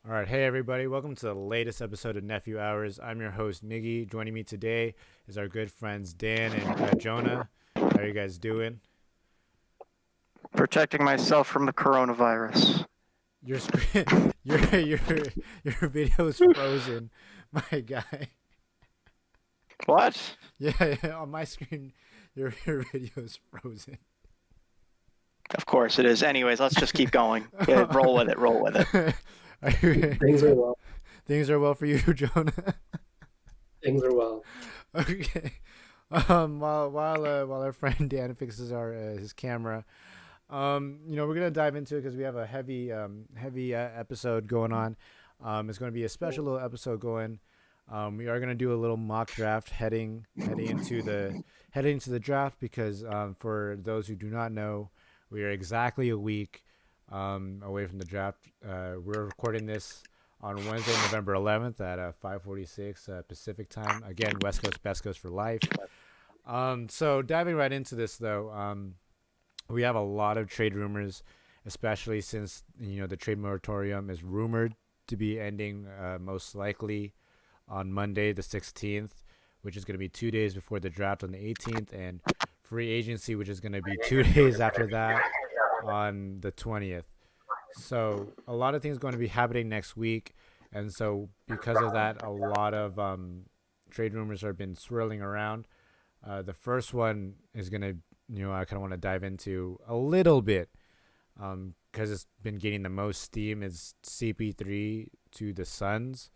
All right, hey everybody, welcome to the latest episode of Nephew Hours. I'm your host Migi. Joining me today is our good friends Dan and Jonah. How are you guys doing? Protecting myself from the coronavirus. Your screen, your video is frozen, my guy. What? Yeah, on my screen, your video is frozen. Of course it is. Anyways, let's just keep going. Yeah, roll with it. Roll with it. Things are well. Things are well for you, Jonah. Things are well. Okay. While our friend Dan fixes our his camera, we're gonna dive into it because we have a heavy episode going on. It's going to be a special little episode going. We are gonna do a little mock draft heading into the draft because for those who do not know, we are exactly a week away from the draft. We're recording this on Wednesday, November 11th at 5:46 Pacific time. Again, West Coast, Best Coast for life. So diving right into this though, we have a lot of trade rumors, especially since the trade moratorium is rumored to be ending most likely on Monday the 16th, which is going to be 2 days before the draft on the 18th, and free agency, which is going to be 2 days after that on the 20th. So a lot of things going to be happening next week, and so because of that, a lot of trade rumors have been swirling around. The first one is going to, I kind of want to dive into a little bit because it's been getting the most steam is CP3 to the Suns.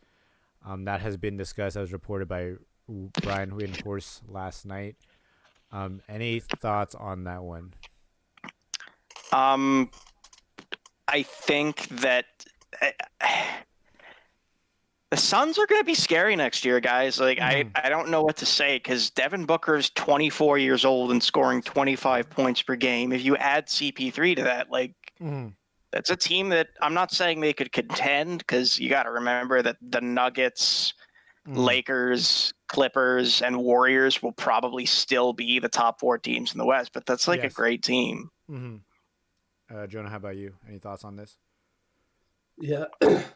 That has been discussed as reported by Brian Windhorst last night. Any thoughts on that one? I think that the Suns are going to be scary next year, guys. Like, I don't know what to say because Devin Booker's 24 years old and scoring 25 points per game. If you add CP3 to that, that's a team that I'm not saying they could contend because you got to remember that the Nuggets, Lakers, Clippers, and Warriors will probably still be the top four teams in the West, but that's a great team. Jonah, how about you? Any thoughts on this? Yeah,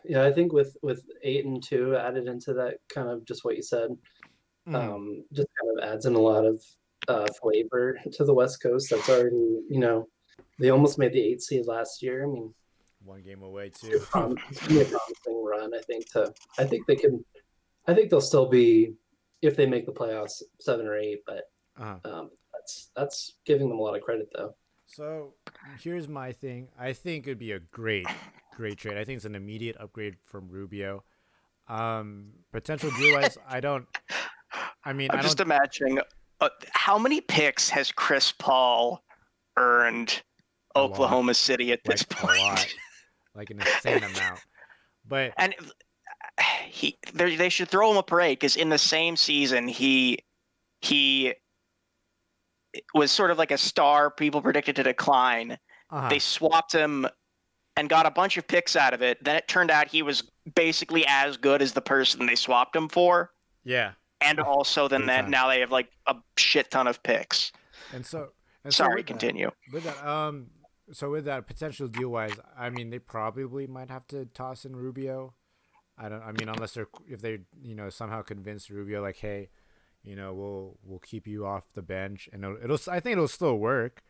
yeah. I think with 8 and 2 added into that, kind of just what you said, just kind of adds in a lot of flavor to the West Coast. That's already, they almost made the 8 seed last year. I mean, one game away too. It's gonna be a promising run. I think they can. I think they'll still be, if they make the playoffs, 7 or 8. But that's giving them a lot of credit, though. So here's my thing. I think it'd be a great trade. I think it's an immediate upgrade from Rubio. Potential deal wise, I'm just imagining how many picks has Chris Paul earned Oklahoma City at this point? A lot, like an insane amount. But they should throw him a parade because in the same season he was sort of like a star people predicted to decline. They swapped him and got a bunch of picks out of it. Then it turned out he was basically as good as the person they swapped him for. Yeah. And also now they have like a shit ton of picks. Sorry, continue. With that potential deal wise, I mean they probably might have to toss in Rubio. Unless if they somehow convince Rubio like, hey, we'll keep you off the bench, and I think it'll still work.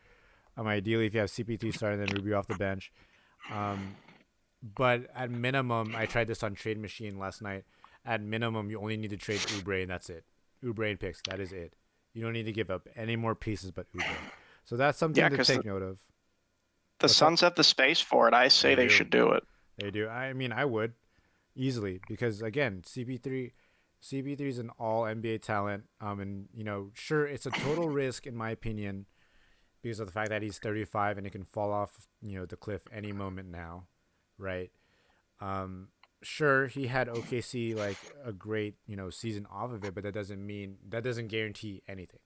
Ideally, if you have CP3 starting, then Rubio off the bench. But at minimum, I tried this on Trade Machine last night. At minimum, you only need to trade Oubre, and that's it. Oubre and picks, that is it. You don't need to give up any more pieces but Oubre. So that's something to take note of. The Suns have the space for it. I say they should do it. They do. I would easily because again, CP3 is an all NBA talent. And sure, it's a total risk in my opinion because of the fact that he's 35 and it can fall off, the cliff any moment now, right? Sure, he had OKC like a great, season off of it, but that doesn't guarantee anything,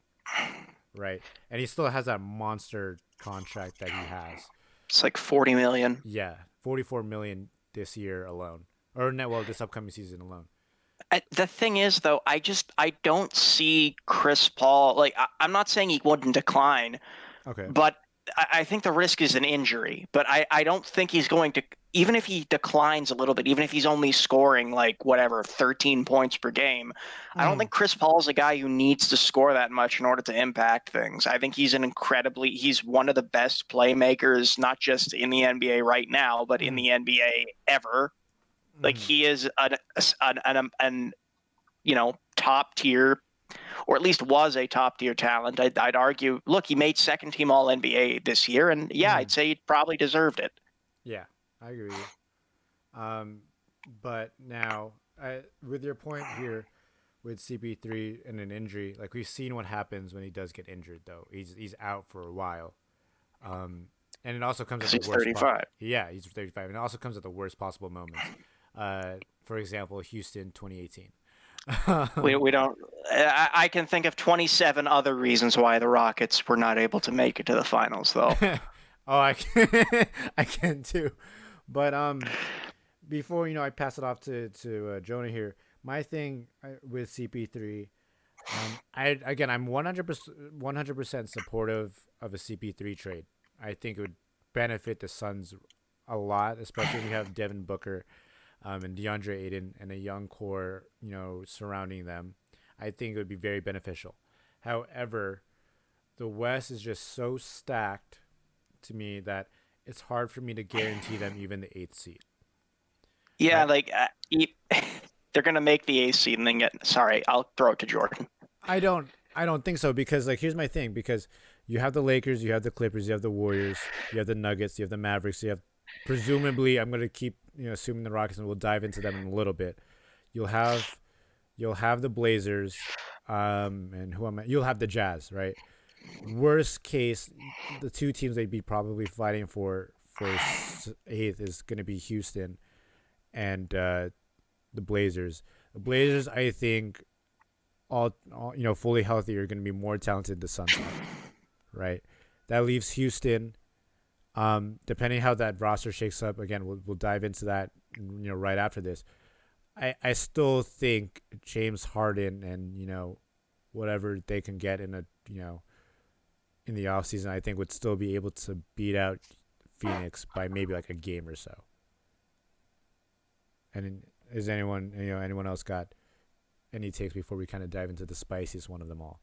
right? And he still has that monster contract that he has. It's like $40 million. Yeah, $44 million this year alone, this upcoming season alone. The thing is, though, I don't see Chris Paul. Like, I'm not saying he wouldn't decline. Okay. But I think the risk is an injury. But I don't think he's going to even if he declines a little bit, even if he's only scoring like whatever 13 points per game, I don't think Chris Paul's a guy who needs to score that much in order to impact things. I think he's he's one of the best playmakers, not just in the NBA right now, but in the NBA ever. Like he is an top tier, or at least was a top tier talent. I'd argue. Look, he made second team All NBA this year, and I'd say he probably deserved it. Yeah, I agree with you. But now, with your point here with CP3 and an injury, like we've seen what happens when he does get injured. Though he's out for a while, and it also comes at the worst. 35. Yeah, he's 35, and it also comes at the worst possible moments. For example, Houston 2018. We don't. I can think of 27 other reasons why the Rockets were not able to make it to the finals, though. I can too. But before I pass it off to Jonah here, my thing with CP3, I'm 100% supportive of a CP3 trade. I think it would benefit the Suns a lot, especially if you have Devin Booker and DeAndre Ayton and a young core, surrounding them. I think it would be very beneficial. However, the West is just so stacked to me that it's hard for me to guarantee them even the 8th seed. Yeah, right? They're gonna make the 8th seed and then get. Sorry, I'll throw it to Jordan. I don't think so, because here's my thing, because you have the Lakers, you have the Clippers, you have the Warriors, you have the Nuggets, you have the Mavericks, you have presumably, I'm gonna keep assuming the Rockets, and we'll dive into them in a little bit. You'll have the Blazers, and you'll have the Jazz, right? Worst case, the two teams they'd be probably fighting for 8th is going to be Houston and the Blazers. The Blazers, I think, all fully healthy, are going to be more talented than the Suns are, right? That leaves Houston. Depending how that roster shakes up, again, we'll dive into that, right after this. I still think James Harden and whatever they can get in in the offseason, I think would still be able to beat out Phoenix by maybe like a game or so. And is anyone else got any takes before we kind of dive into the spiciest one of them all?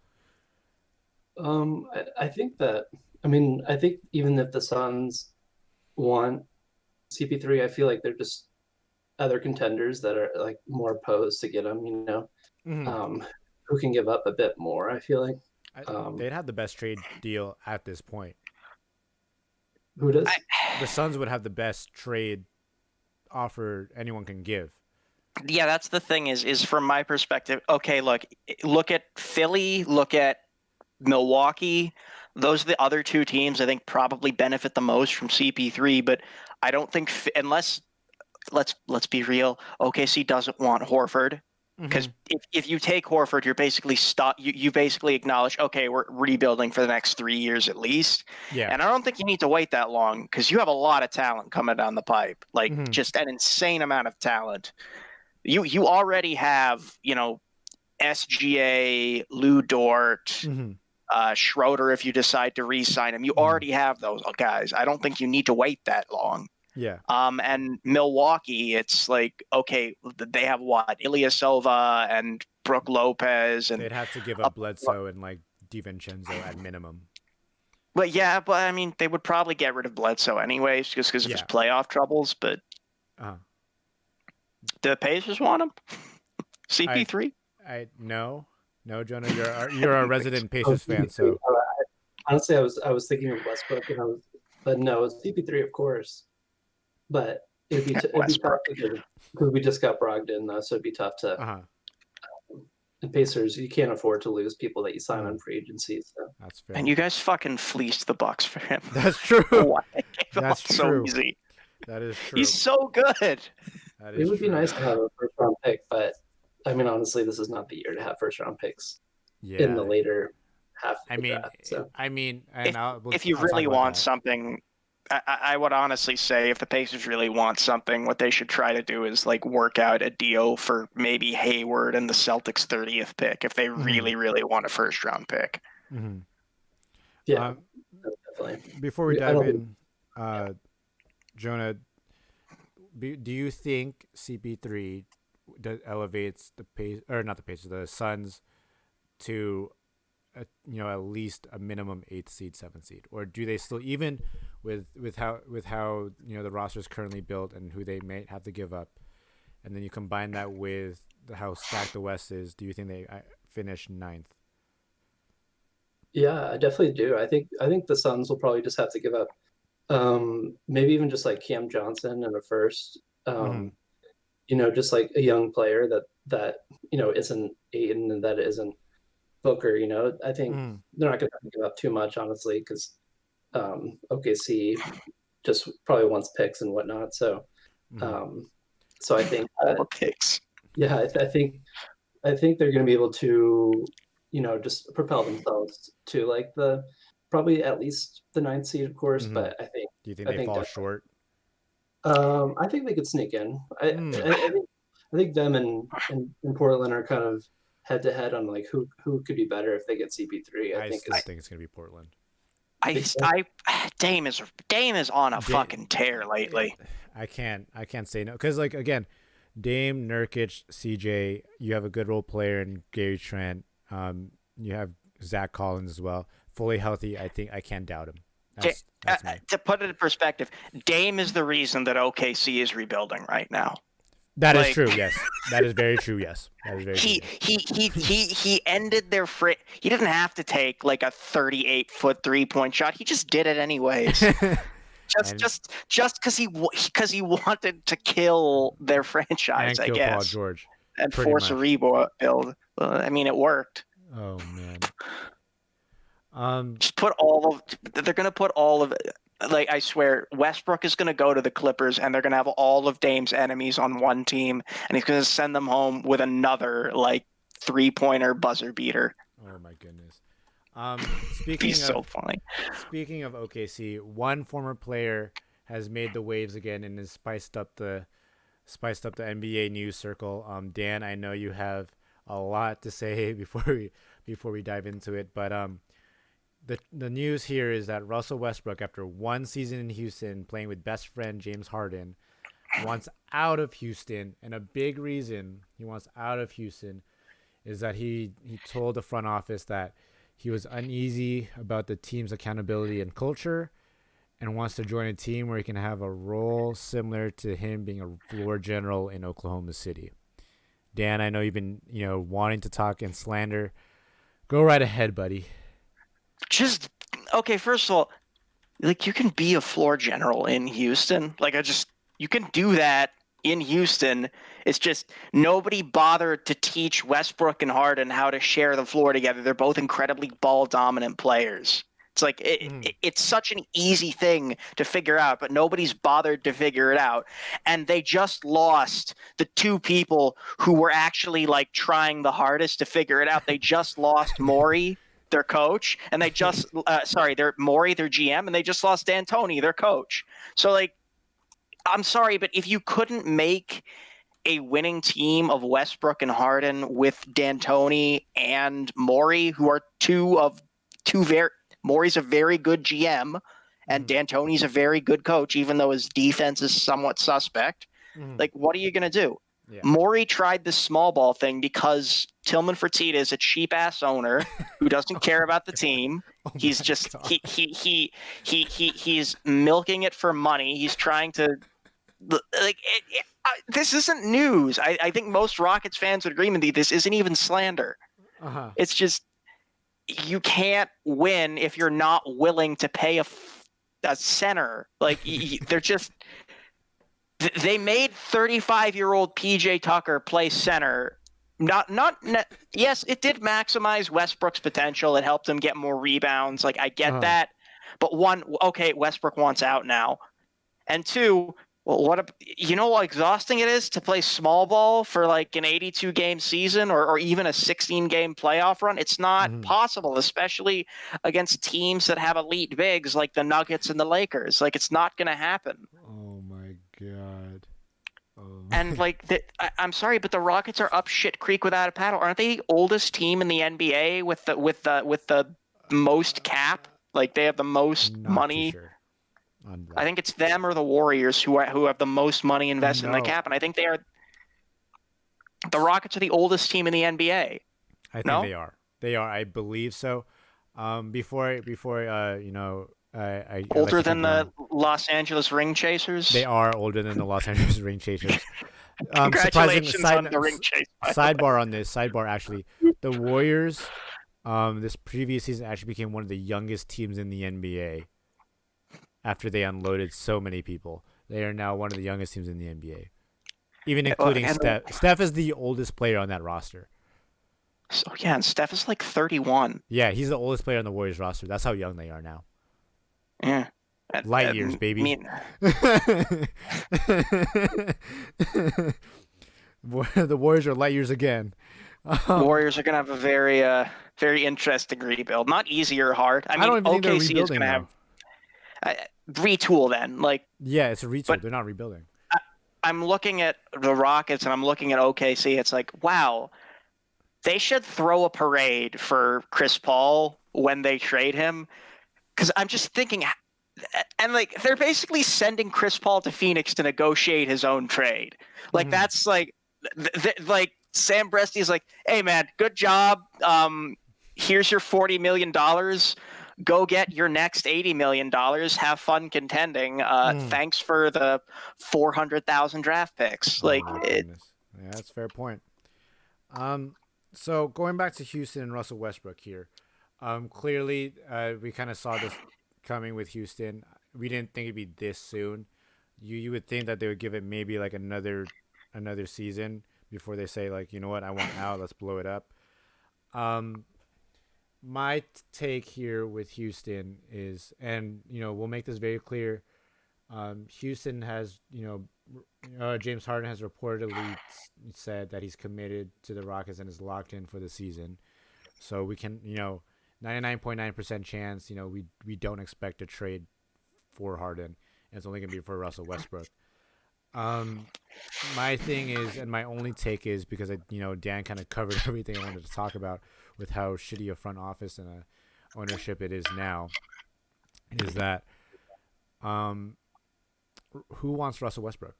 I think even if the Suns want CP3, I feel like they're just other contenders that are like more posed to get them, who can give up a bit more, I feel like. They'd have the best trade deal at this point. Who does? The Suns would have the best trade offer anyone can give. Yeah, that's the thing is from my perspective, okay, look at Philly, look at Milwaukee. Those are the other two teams I think probably benefit the most from CP3, but I don't think, unless, let's be real, OKC doesn't want Horford. Because if you take Horford, you're basically stuck. You basically acknowledge, okay, we're rebuilding for the next 3 years at least. Yeah. And I don't think you need to wait that long, because you have a lot of talent coming down the pipe, just an insane amount of talent. You already have, SGA, Lou Dort, Schroeder, if you decide to re-sign him. You already have those guys. I don't think you need to wait that long. Yeah. And Milwaukee, it's like, okay, they have what? Ilyasova and Brook Lopez, and they'd have to give up Bledsoe and like DiVincenzo at minimum. But I mean, they would probably get rid of Bledsoe anyways, just because of his playoff troubles. But the Pacers want him. CP3. No, Jonah, you're a resident Pacers fan, so. Honestly, I was thinking of Westbrook, but no, CP3, of course. But it'd be tough because we just got Brogdon, so it'd be tough to. The Pacers, you can't afford to lose people that you sign on free agency. So. That's fair. And you guys fucking fleeced the Bucks for him. That's true. That's true. So easy. That is true. He's so good. It would be nice to have a first-round pick, but I mean, honestly, this is not the year to have first-round picks in the later half. Of the draft, so. If you really want something. I would honestly say if the Pacers really want something, what they should try to do is work out a deal for maybe Hayward and the Celtics' 30th pick if they really, really want a first-round pick. Mm-hmm. Yeah, definitely. Before we dive in, Jonah, do you think CP3 elevates the pace, or not the pace, the Suns to at least a minimum 8th seed, 7th seed, or do they still, even with how the roster is currently built and who they may have to give up, and then you combine that with how stacked the West is, do you think they finish 9th? Yeah, I definitely do. I think the Suns will probably just have to give up, maybe even just like Cam Johnson in a first, just like a young player that isn't Aiden and that isn't Booker. I think they're not going to give up too much, honestly, because OKC just probably wants picks and whatnot. So, so I think all the picks. Yeah, I think they're going to be able to, just propel themselves to like probably at least the 9th seed, of course. But I think. Do you think they fall short? I think they could sneak in. I think them and Portland are kind of head to head on like who could be better if they get CP3. I think it's gonna be Portland. Dame is on a fucking tear lately. I can't say no, because like, again, Dame, Nurkic, CJ, you have a good role player in Gary Trent. You have Zach Collins as well, fully healthy. I think I can't doubt him. That's to put it in perspective, Dame is the reason that OKC is rebuilding right now. That is true. Yes, that is very true. Yes, that is very true. He ended their he didn't have to take like a 38-foot 3-point shot. He just did it anyways. just because he wanted to kill their franchise, I guess. Paul George. And force a rebuild. I mean, it worked. Oh man. Just put they're gonna put all of it. Like, I swear, Westbrook is going to go to the Clippers, and they're going to have all of Dame's enemies on one team, and he's going to send them home with another, like, 3-pointer buzzer beater. Oh, my goodness. He's so funny. Speaking of OKC, one former player has made the waves again and has spiced up the NBA news circle. Dan, I know you have a lot to say before we dive into it, but The news here is that Russell Westbrook, after one season in Houston playing with best friend James Harden, wants out of Houston. And a big reason he wants out of Houston is that he told the front office that he was uneasy about the team's accountability and culture and wants to join a team where he can have a role similar to him being a floor general in Oklahoma City. Dan, I know you've been wanting to talk and slander. Go right ahead, buddy. First of all, like, you can be a floor general in Houston. Like, you can do that in Houston. It's just nobody bothered to teach Westbrook and Harden how to share the floor together. They're both incredibly ball dominant players. It's like it's such an easy thing to figure out, but nobody's bothered to figure it out. And they just lost the two people who were actually like trying the hardest to figure it out. They just lost Morey, their coach, and they just they're Morey, their GM, and they just lost D'Antoni, their coach. So, like, I'm sorry, but if you couldn't make a winning team of Westbrook and Harden with D'Antoni and Morey, who are Morey's a very good GM and D'Antoni's a very good coach, even though his defense is somewhat suspect. Like, what are you going to do? Yeah. Morey tried this small ball thing because Tillman Fertitta is a cheap ass owner who doesn't care about the team. He's just he's milking it for money. He's trying to this isn't news. I think most Rockets fans would agree with me. This isn't even slander. It's just you can't win if you're not willing to pay a center. Like, they're just. They made 35-year-old PJ Tucker play center. Yes, it did maximize Westbrook's potential. It helped him get more rebounds. Like, I get that. But one, okay, Westbrook wants out now. And two, well, how exhausting it is to play small ball for like an 82-game season or even a 16-game playoff run? It's not possible, especially against teams that have elite bigs like the Nuggets and the Lakers. Like, it's not going to happen. Oh, my God. And like, I'm sorry, but the Rockets are up shit creek without a paddle. Aren't they the oldest team in the NBA with the most cap? Like, they have the most money. on that. I think it's them or the Warriors who have the most money invested in the cap, and I think they are. The Rockets are the oldest team in the NBA. I think they are. They are. I believe so. Before I older than the Los Angeles Ring Chasers. They are older than the Los Angeles Ring Chasers. Congratulations on the ring chase. Sidebar on this. Sidebar, actually. The Warriors, this previous season actually became one of the youngest teams in the NBA after they unloaded so many people. They are now one of the youngest teams in the NBA, even including Steph. Steph is the oldest player on that roster. So, yeah, and Steph is like 31. Yeah, he's the oldest player on the Warriors roster. That's how young they are now. Yeah. Light years, baby. The Warriors are light years again. Warriors are going to have a very, very interesting rebuild. Not easy or hard. I mean, don't even think OKC is going to have retool then. Yeah, it's a retool. They're not rebuilding. I'm looking at the Rockets and I'm looking at OKC. It's like, wow, they should throw a parade for Chris Paul when they trade him. Because I'm just thinking, and they're basically sending Chris Paul to Phoenix to negotiate his own trade. That's Sam Presti's like, hey man, good job. Here's your $40 million. Go get your next $80 million. Have fun contending. Thanks for the 400,000 draft picks. Yeah, that's a fair point. So going back to Houston and Russell Westbrook here, clearly we kind of saw this coming with Houston. We didn't think it'd be this soon. You would think that they would give it maybe like another season before they say, like, you know what, I want out, let's blow it up. My take here with Houston is, and we'll make this very clear, Houston has, James Harden has reportedly said that he's committed to the Rockets and is locked in for the season. So we can, 99.9% chance, we don't expect a trade for Harden, and it's only going to be for Russell Westbrook. My thing is, and my only take is, because Dan kind of covered everything I wanted to talk about with how shitty a front office and a ownership it is now, is that who wants Russell Westbrook?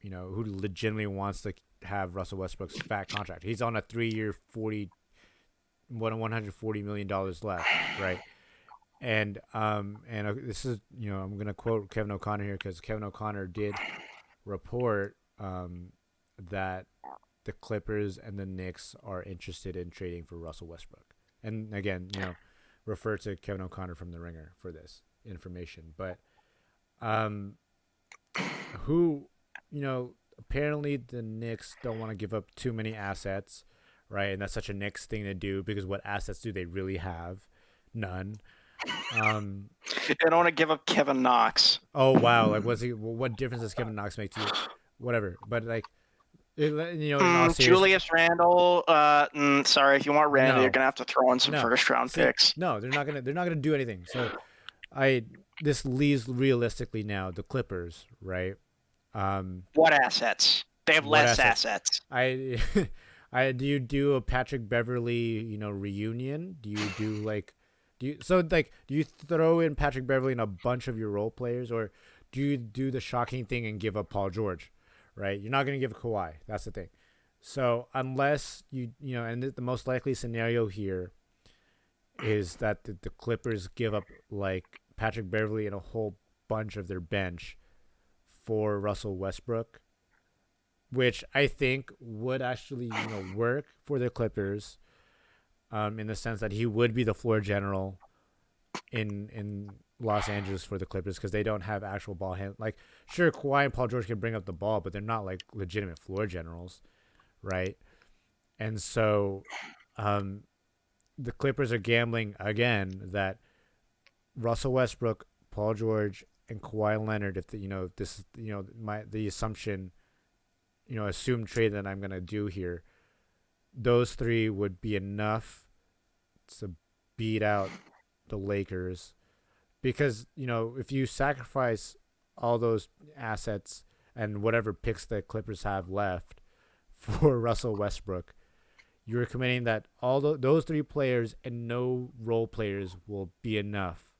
Who legitimately wants to have Russell Westbrook's fat contract? He's on a 3-year, $140 million left, right? And this is, I'm gonna quote Kevin O'Connor here, because Kevin O'Connor did report that the Clippers and the Knicks are interested in trading for Russell Westbrook. And again, refer to Kevin O'Connor from The Ringer for this information. But apparently the Knicks don't want to give up too many assets, right? And that's such a Knicks thing to do, because what assets do they really have? None. They don't want to give up Kevin Knox. Oh wow! What difference does Kevin Knox make to you? Whatever, but Julius Randle. Sorry, if you want Randle, you're gonna have to throw in some first round picks. No, they're not gonna do anything. So, this leaves realistically now the Clippers, right? What assets? They have less assets. Do you do a Patrick Beverly, reunion? Do you do do you throw in Patrick Beverly and a bunch of your role players, or do you do the shocking thing and give up Paul George, right? You're not going to give Kawhi. That's the thing. So unless and the most likely scenario here is that the Clippers give up Patrick Beverly and a whole bunch of their bench for Russell Westbrook, which I think would actually work for the Clippers. In the sense that he would be the floor general in Los Angeles for the Clippers, because they don't have actual ball hand. Sure, Kawhi and Paul George can bring up the ball, but they're not legitimate floor generals, right? And so, the Clippers are gambling again that Russell Westbrook, Paul George, and Kawhi Leonard, if the assumption, assumed trade that I'm gonna do here, those three would be enough to beat out the Lakers, because if you sacrifice all those assets and whatever picks the Clippers have left for Russell Westbrook, you're committing that all those three players and no role players will be enough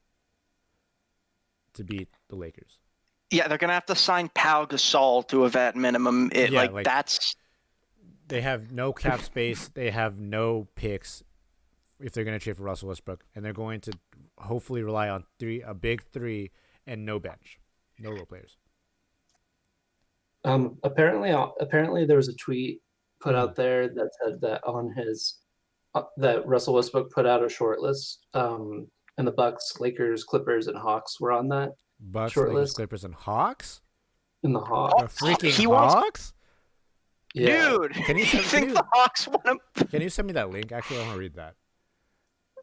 to beat the Lakers. Yeah, they're gonna have to sign Pau Gasol to a vet minimum. That's. They have no cap space. They have no picks if they're going to trade for Russell Westbrook, and they're going to hopefully rely on a big three, and no bench, no role players. Apparently there was a tweet put out there that said that on his that Russell Westbrook put out a short list, and the Bucks, Lakers, Clippers, and Hawks were on that Bucks, short Lakers, list. Clippers, and Hawks. And the Hawks, the freaking Hawks. Yeah. Dude, can you think the Hawks want him? Can you send me that link? Actually, I want to read that.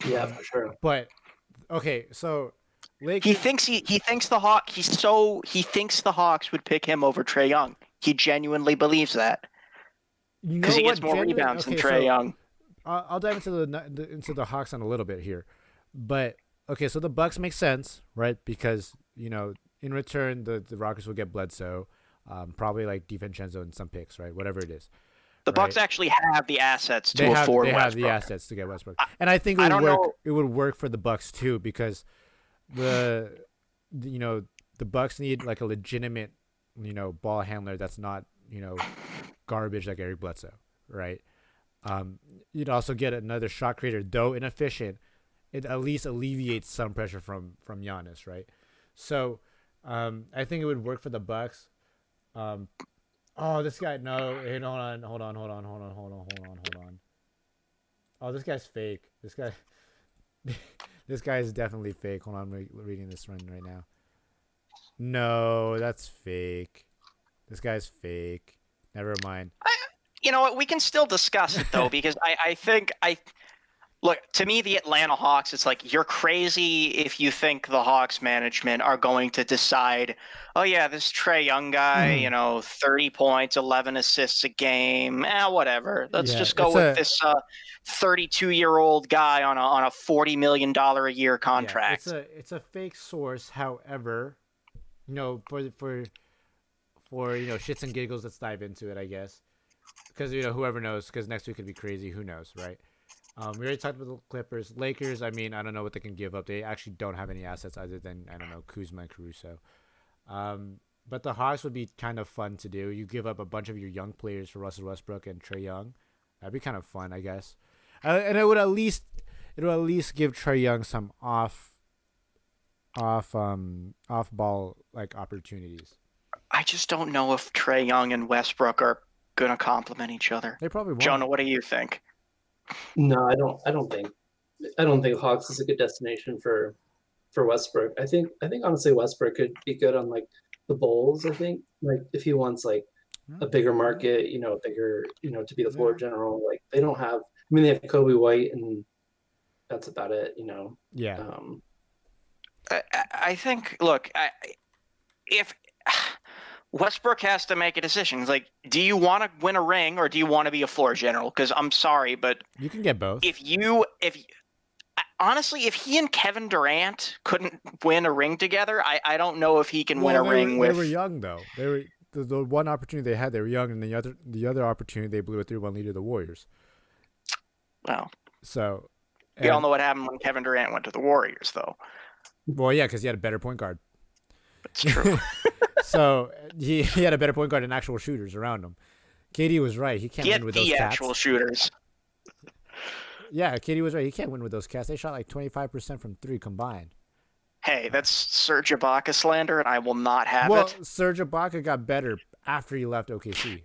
Yeah, for sure. But okay, so Lakers... he thinks the Hawks would pick him over Trae Young. He genuinely believes that because he gets more rebounds than Trae Young. I'll dive into the Hawks in a little bit here, but okay, so the Bucks make sense, right? Because in return the Rockets will get Bledsoe, probably like DiVincenzo and some picks, right? Whatever it is. The Bucks actually have the assets to afford Westbrook. They have the assets to get Westbrook. And I think it would work for the Bucks too, because the Bucks need like a legitimate, ball handler that's not, garbage like Eric Bledsoe, right? You'd also get another shot creator, though inefficient. It at least alleviates some pressure from Giannis, right? So I think it would work for the Bucks. Oh, this guy, no, hey, hold on. Oh, this guy's fake. This guy is definitely fake. Hold on, I'm reading this right now. No, that's fake. This guy's fake. Never mind. You know what? We can still discuss it though, because I think look, to me, the Atlanta Hawks, it's like you're crazy if you think the Hawks management are going to decide, oh yeah, this Trae Young guy, 30 points, 11 assists a game, whatever. Let's just go with this 32-year-old guy on a $40 million a year contract. Yeah, it's a fake source. However, for shits and giggles, let's dive into it, I guess, because whoever knows, because next week could be crazy. Who knows, right? We already talked about the Clippers. Lakers, I mean, I don't know what they can give up. They actually don't have any assets other than, I don't know, Kuzma and Caruso. But the Hawks would be kind of fun to do. You give up a bunch of your young players for Russell Westbrook and Trae Young. That'd be kind of fun, I guess. And it would at least give Trae Young some off ball like opportunities. I just don't know if Trae Young and Westbrook are gonna complement each other. They probably won't. Jonah, what do you think? No, I don't think Hawks is a good destination for Westbrook. I think honestly Westbrook could be good on like the Bulls. I think like if he wants like a bigger market, bigger, to be the floor general. Like they don't have. I mean, they have Kobe White, and that's about it. Yeah. I think. Look, if Westbrook has to make a decision. It's like, do you want to win a ring or do you want to be a floor general? Because I'm sorry, but you can get both. Honestly, if he and Kevin Durant couldn't win a ring together, I don't know if he can win a ring with. They were young though. They were the one opportunity they had. They were young, and the other opportunity they blew a 3-1 lead to the Warriors. Well, so we all know what happened when Kevin Durant went to the Warriors, though. Well, yeah, because he had a better point guard. That's true. So he had a better point guard and actual shooters around him. KD was right. He can't win with those cats. Actual shooters. Yeah, KD was right. He can't win with those cats. They shot like 25% from three combined. Hey, that's Serge Ibaka slander, and I will not have it. Well, Serge Ibaka got better after he left OKC.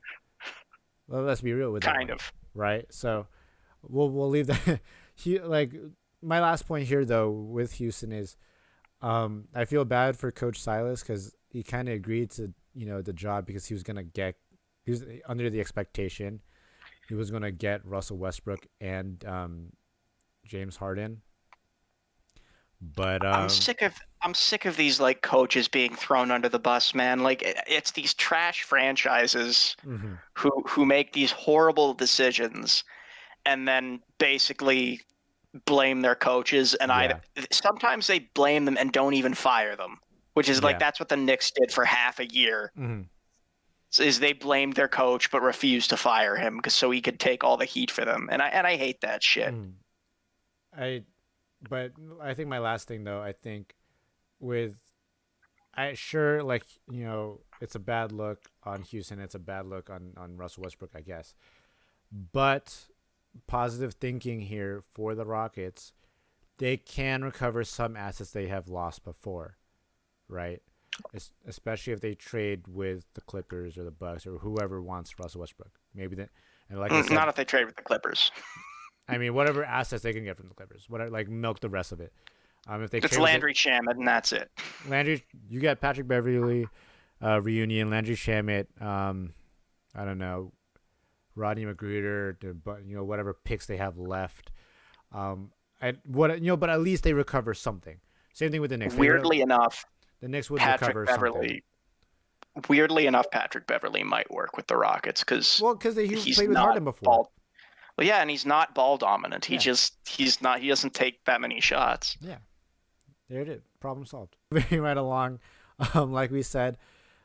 Well, let's be real with that. Kind of. Right? So we'll leave that. My last point here, though, with Houston is I feel bad for Coach Silas because he kind of agreed to the job because he was under the expectation he was gonna get Russell Westbrook and James Harden. But I'm sick of these like coaches being thrown under the bus, man. Like it's these trash franchises who make these horrible decisions and then basically blame their coaches, and sometimes they blame them and don't even fire them, which is like that's what the Knicks did for half a year. Is they blamed their coach but refused to fire him so he could take all the heat for them, and I hate that shit. But I think my last thing though, I think with like, it's a bad look on Houston. It's a bad look on Russell Westbrook, I guess. But positive thinking here for the Rockets, they can recover some assets they have lost before, right? Especially if they trade with the Clippers or the Bucks or whoever wants Russell Westbrook. Maybe that, and like I said, not if they trade with the Clippers. I mean, whatever assets they can get from the Clippers, whatever, like milk the rest of it. If they It's Landry Shamet, and that's it. Landry, you got Patrick Beverly, reunion, Landry Shamet. I don't know, Rodney McGruder, but whatever picks they have left. But at least they recover something. Same thing with the Knicks. Weirdly enough, the Knicks would Patrick recover Beverly. something. Weirdly enough, Patrick Beverly might work with the Rockets because he played with Harden before. Well, yeah, and he's not ball dominant. He doesn't take that many shots. Yeah, there it is. Problem solved. Moving right along, like we said,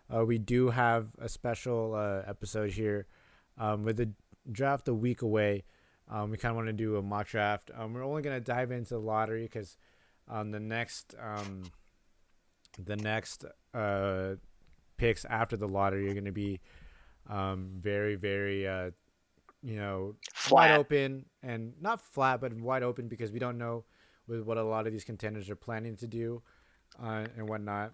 we do have a special episode here with the draft a week away. We kind of want to do a mock draft. We're only going to dive into the lottery because the next picks after the lottery are going to be very, very wide open, and not flat, but wide open, because we don't know with what a lot of these contenders are planning to do and whatnot.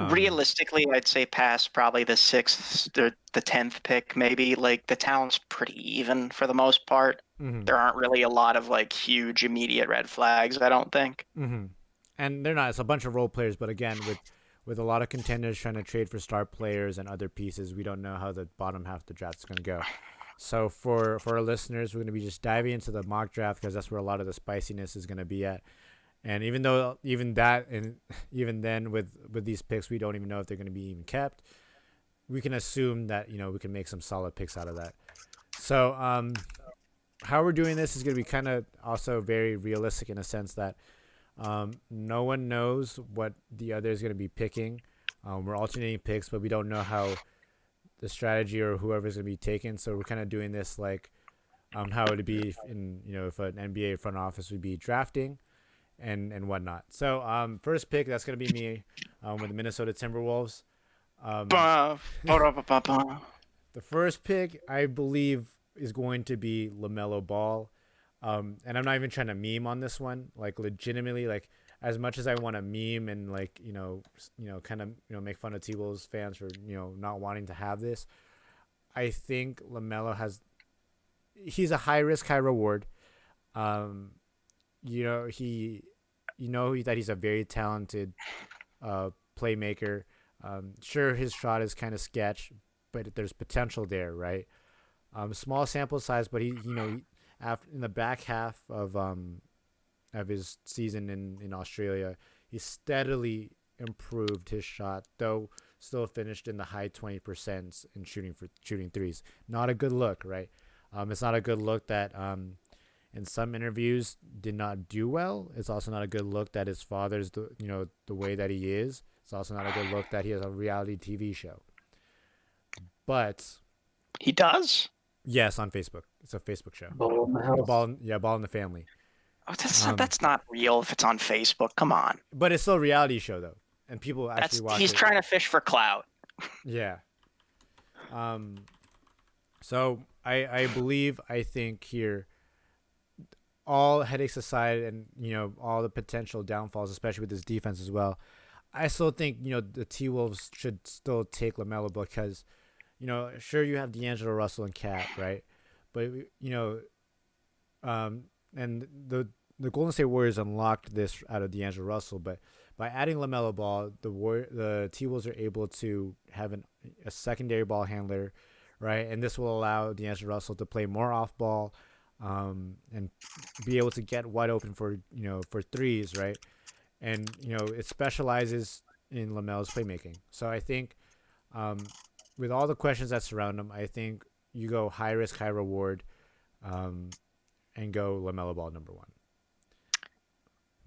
Realistically, I'd say past probably the 6th or the 10th pick, maybe. Like, the talent's pretty even for the most part. Mm-hmm. There aren't really a lot of like huge immediate red flags, I don't think. Mm-hmm. And they're not. It's a bunch of role players, but again, with a lot of contenders trying to trade for star players and other pieces, we don't know how the bottom half of the draft is going to go. So for our listeners, we're going to be just diving into the mock draft because that's where a lot of the spiciness is going to be at. And even then with these picks, we don't even know if they're going to be even kept. We can assume that we can make some solid picks out of that. So how we're doing this is going to be kind of also very realistic in a sense that no one knows what the other is going to be picking. We're alternating picks, but we don't know how the strategy or whoever is going to be taken. So we're kind of doing this like how it would be in if an NBA front office would be drafting and whatnot. So first pick, that's going to be me with the Minnesota Timberwolves. The first pick, I believe, is going to be LaMelo Ball. And I'm not even trying to meme on this one. Like, legitimately, like, as much as I want to meme and like, kind of, make fun of T-Wolves fans for, not wanting to have this, I think LaMelo he's a high risk, high reward. That he's a very talented playmaker. Sure, his shot is kind of sketch, but there's potential there, right? Small sample size, but he after in the back half of his season in Australia, he steadily improved his shot, though still finished in the high 20% in shooting threes. Not a good look, right? It's not a good look that in some interviews did not do well. It's also not a good look that his father's the way that he is. It's also not a good look that he has a reality TV show. But he does? Yes, on Facebook. It's a Facebook show. Ball in the house. Ball in the Family. Oh, that's not real if it's on Facebook. Come on. But it's still a reality show though, and people actually watch it. He's trying to fish for clout. Yeah. So I think here, all headaches aside, and all the potential downfalls, especially with this defense as well, I still think the T-Wolves should still take LaMelo because sure, you have D'Angelo Russell and Cat, right? But and the Golden State Warriors unlocked this out of D'Angelo Russell, but by adding LaMelo Ball, the T-Wolves are able to have a secondary ball handler, right? And this will allow D'Angelo Russell to play more off ball, and be able to get wide open for threes, right? And it specializes in LaMelo's playmaking. So I think with all the questions that surround him, I think you go high risk, high reward, and go LaMelo Ball number 1.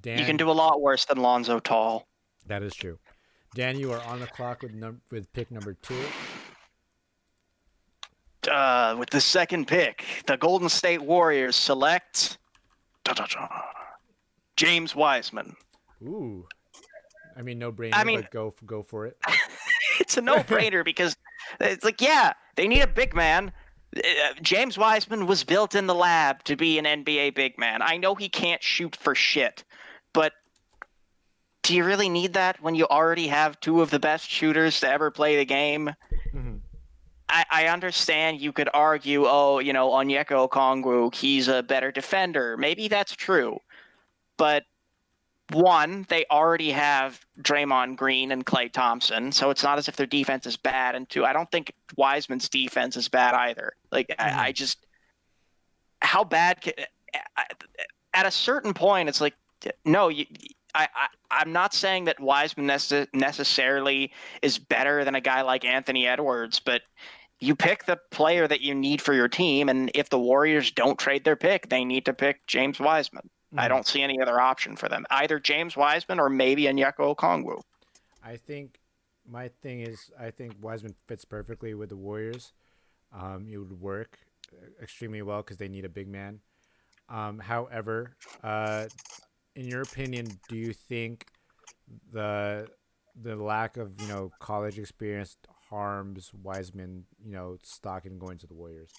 Dan, you can do a lot worse than Lonzo Tall. That is true. Dan, you are on the clock with pick number 2. With the second pick, the Golden State Warriors select James Wiseman. Ooh, I mean, no I brainer, mean, but go for it. it's a no-brainer because it's like, yeah, they need a big man. James Wiseman was built in the lab to be an NBA big man. I know he can't shoot for shit, but do you really need that when you already have two of the best shooters to ever play the game? Mm-hmm. I understand you could argue, oh, Onyeka Okongwu, he's a better defender. Maybe that's true. But one, they already have Draymond Green and Klay Thompson, so it's not as if their defense is bad. And two, I don't think Wiseman's defense is bad either. Like, Mm-hmm. I just, how bad at a certain point, it's like, no, I'm not saying that Wiseman necessarily is better than a guy like Anthony Edwards, but you pick the player that you need for your team, and if the Warriors don't trade their pick, they need to pick James Wiseman. Mm-hmm. I don't see any other option for them. Either James Wiseman or maybe Onyeka Okongwu. I think my thing is I think Wiseman fits perfectly with the Warriors. It would work extremely well because they need a big man. However, in your opinion, do you think the lack of college experience harms Wiseman stock in going to the Warriors?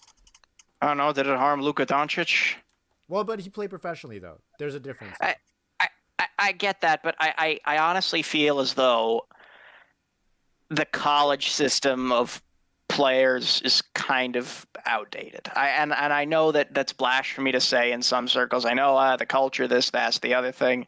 I don't know. Did it harm Luka Doncic? Well, but he played professionally though. There's a difference. I get that, but I honestly feel as though the college system of players is kind of outdated. And I know that that's blasphemy to say in some circles. I know the culture, this, that's the other thing.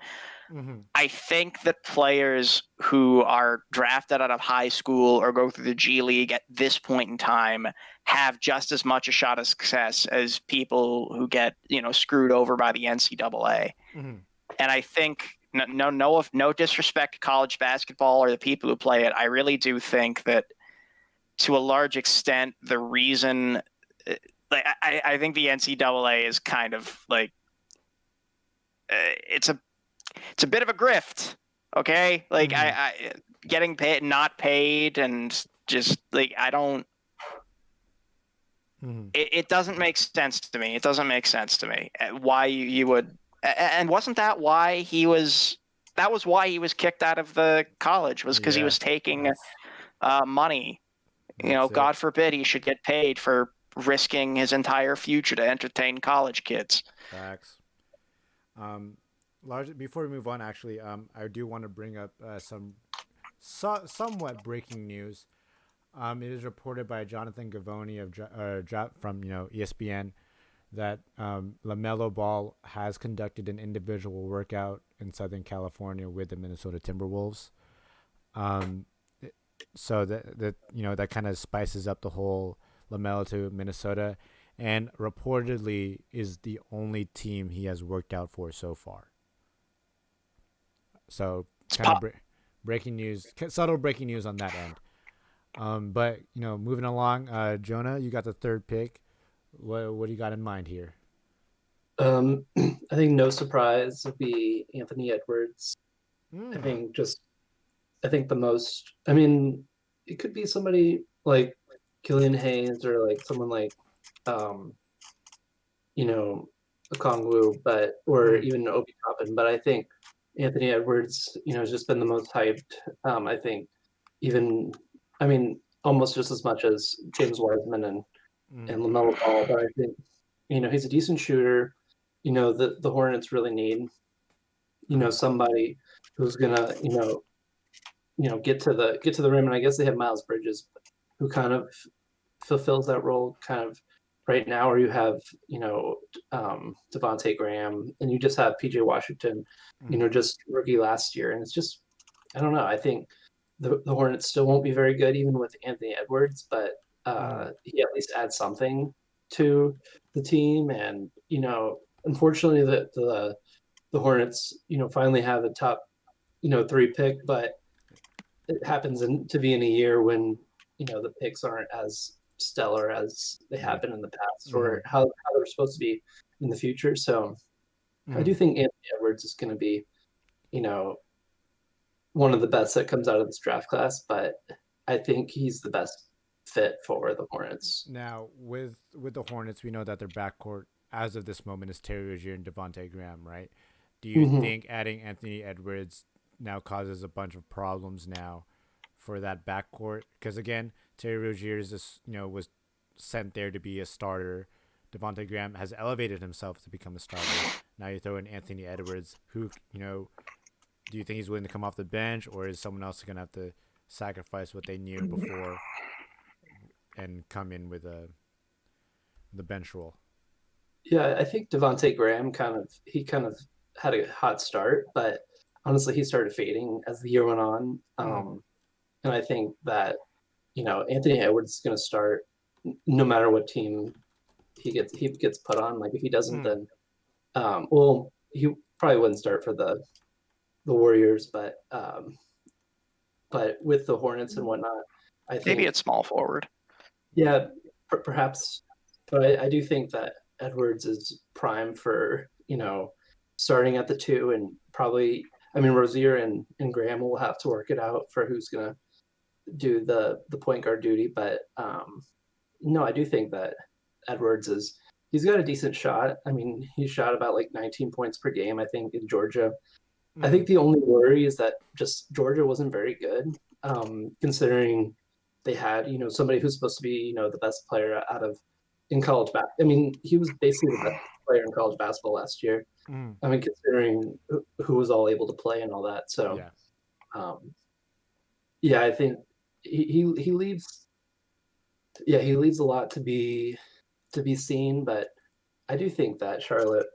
Mm-hmm. I think that players who are drafted out of high school or go through the G League at this point in time have just as much a shot of success as people who get, screwed over by the NCAA. Mm-hmm. And I think no disrespect to college basketball or the people who play it. I really do think that to a large extent, the reason I think the NCAA is kind of like it's a bit of a grift. Okay. Like Mm-hmm. I getting paid, not paid. And just like, I don't, Mm-hmm. it doesn't make sense to me. It doesn't make sense to me why you would, and wasn't that why that was why he was kicked out of the college, was because he was taking money. God forbid he should get paid for risking his entire future to entertain college kids. Facts. Before we move on, actually, I do want to bring up somewhat breaking news. It is reported by Jonathan Gavoni from ESPN that LaMelo Ball has conducted an individual workout in Southern California with the Minnesota Timberwolves. So that kind of spices up the whole LaMelo to Minnesota, and reportedly is the only team he has worked out for so far. So kind of breaking news, subtle breaking news on that end. But moving along, Jonah, you got the third pick. What do you got in mind here? I think no surprise would be Anthony Edwards. I think the most. I mean, it could be somebody like Killian Hayes or like someone like, Okongwu, or even Obi Toppin. But I think Anthony Edwards, has just been the most hyped. I think almost just as much as James Wiseman and LaMelo Ball. But I think, he's a decent shooter. The Hornets really need, somebody who's gonna, get to the rim. And I guess they have Miles Bridges, who kind of fulfills that role kind of right now. Or you have, Devontae Graham, and you just have PJ Washington, just rookie last year. And it's just, I don't know. I think the Hornets still won't be very good even with Anthony Edwards, but he at least adds something to the team. And unfortunately, the Hornets finally have a top 3 pick, but it happens to be in a year when the picks aren't as stellar as they have been in the past, or how they're supposed to be in the future. So I do think Anthony Edwards is going to be one of the best that comes out of this draft class, but I think he's the best fit for the Hornets. Now, with the Hornets, we know that their backcourt as of this moment is Terry Rozier and Devontae Graham, right? Do you think adding Anthony Edwards now causes a bunch of problems now for that backcourt. Because again, Terry Rozier is just, was sent there to be a starter. Devontae Graham has elevated himself to become a starter. Now you throw in Anthony Edwards, who, do you think he's willing to come off the bench, or is someone else going to have to sacrifice what they knew before and come in with the bench role? Yeah, I think Devontae Graham kind of had a hot start, but honestly, he started fading as the year went on. And I think that Anthony Edwards is going to start no matter what team he gets put on. Like if he doesn't, then well, he probably wouldn't start for the Warriors, but with the Hornets and whatnot, I think maybe it's small forward. Yeah, perhaps, but I do think that Edwards is prime for starting at the 2, and probably Rozier and Graham will have to work it out for who's gonna do the point guard duty. But no, I do think that Edwards he's got a decent shot. I mean, he shot about like 19 points per game, I think, in Georgia. I think the only worry is that just Georgia wasn't very good, considering they had somebody who's supposed to be the best player in college basketball. I mean, he was basically the best player in college basketball last year. I mean, considering who was all able to play and all that. So, I think he leaves. Yeah, he leaves a lot to be seen, but I do think that Charlotte,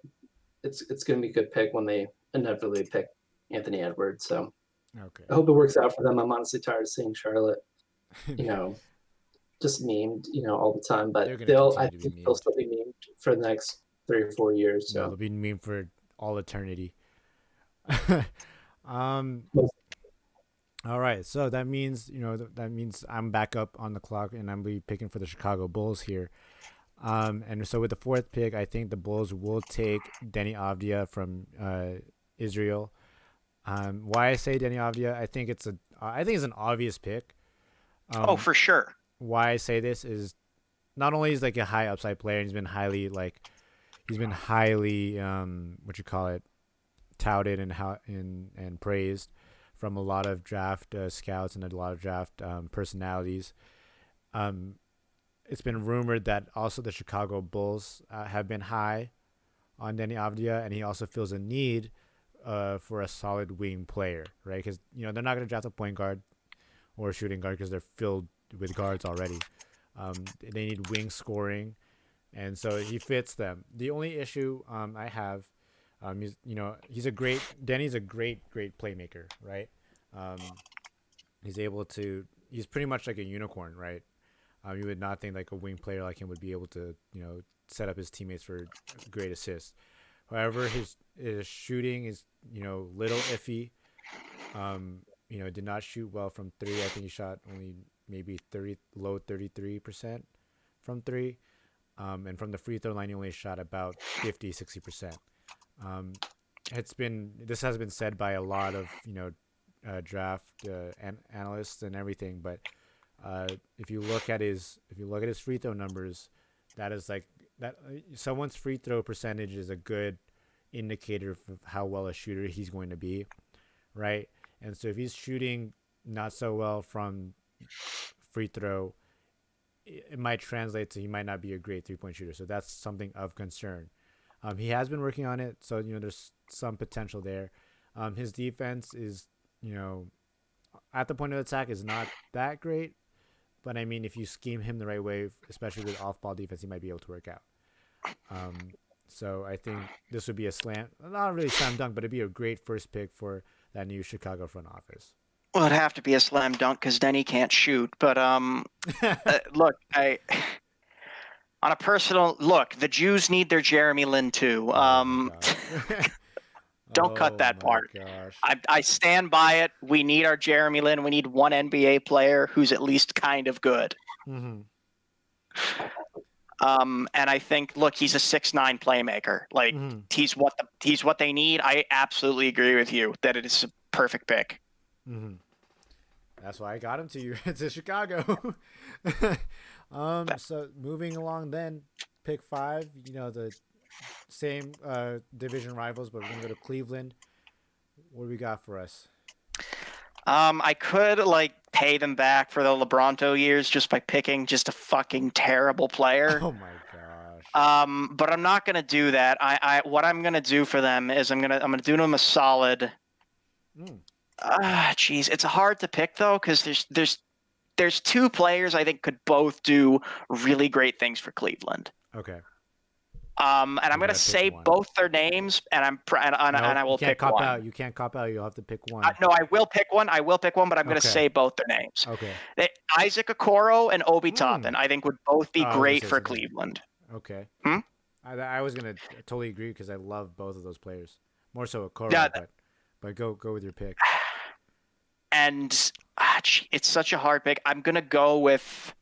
it's going to be a good pick when they inevitably pick Anthony Edwards. So, okay. I hope it works out for them. I'm honestly tired of seeing Charlotte, just memed, all the time. But I think they'll still be memed for the next 3 or 4 years. So they'll be memed for all eternity. All right, so that means I'm back up on the clock, and I'm be picking for the Chicago Bulls here. And so with the 4th pick, I think the Bulls will take Deni Avdija from Israel. Why I say Deni Avdija, I think it's an obvious pick. For sure. Why I say this is not only is like a high upside player, he's been highly touted and praised from a lot of draft scouts and a lot of draft personalities. It's been rumored that also the Chicago Bulls have been high on Deni Avdija, and he also feels a need for a solid wing player, right? Because they're not going to draft a point guard or a shooting guard because they're filled with guards already. They need wing scoring, and so he fits them. The only issue I have, Deni's a great playmaker, right? He's pretty much like a unicorn, right? You would not think like a wing player like him would be able to, set up his teammates for great assists. However, his shooting is, little iffy. Did not shoot well from 3. I think he shot only maybe low 33% from 3. And from the free throw line, he only shot about 50-60%. This has been said by a lot of, draft analysts and everything, but if you look at his free throw numbers, that is like that. Someone's free throw percentage is a good indicator of how well a shooter he's going to be, right? And so if he's shooting not so well from free throw, it might translate to he might not be a great 3-point shooter. So that's something of concern. He has been working on it, so there's some potential there. His defense is, at the point of attack is not that great, but I mean, if you scheme him the right way, especially with off-ball defense, he might be able to work out. So I think this would be not really slam dunk, but it'd be a great first pick for that new Chicago front office. Well, it'd have to be a slam dunk because Deni can't shoot. But look, on a personal look, the Jews need their Jeremy Lin too. Don't cut that part. I stand by it. We need our Jeremy Lin. We need one NBA player who's at least kind of good. Mm-hmm. And I think, look, he's a 6'9" playmaker. Like he's what they need. I absolutely agree with you that it is a perfect pick. Mm-hmm. That's why I got him to Chicago. So moving along, then pick 5. The same division rivals, but we're gonna go to Cleveland. What do we got for us? I could like pay them back for the LeBronto years just by picking just a fucking terrible player. Oh my gosh. But I'm not gonna do that. What I'm gonna do for them is I'm gonna do them a solid. Jeez, it's hard to pick though because there's two players I think could both do really great things for Cleveland. Okay. And I'm gonna say one. both their names, and I will pick one. Out. You can't cop out. You'll have to pick one. No, I will pick one. But I'm gonna say both their names. Okay. Isaac Okoro and Obi Toppin, I think would both be great for Cleveland. Okay. Hmm? I was gonna totally agree because I love both of those players. More so Okoro, but go with your pick. And it's such a hard pick. I'm gonna go with.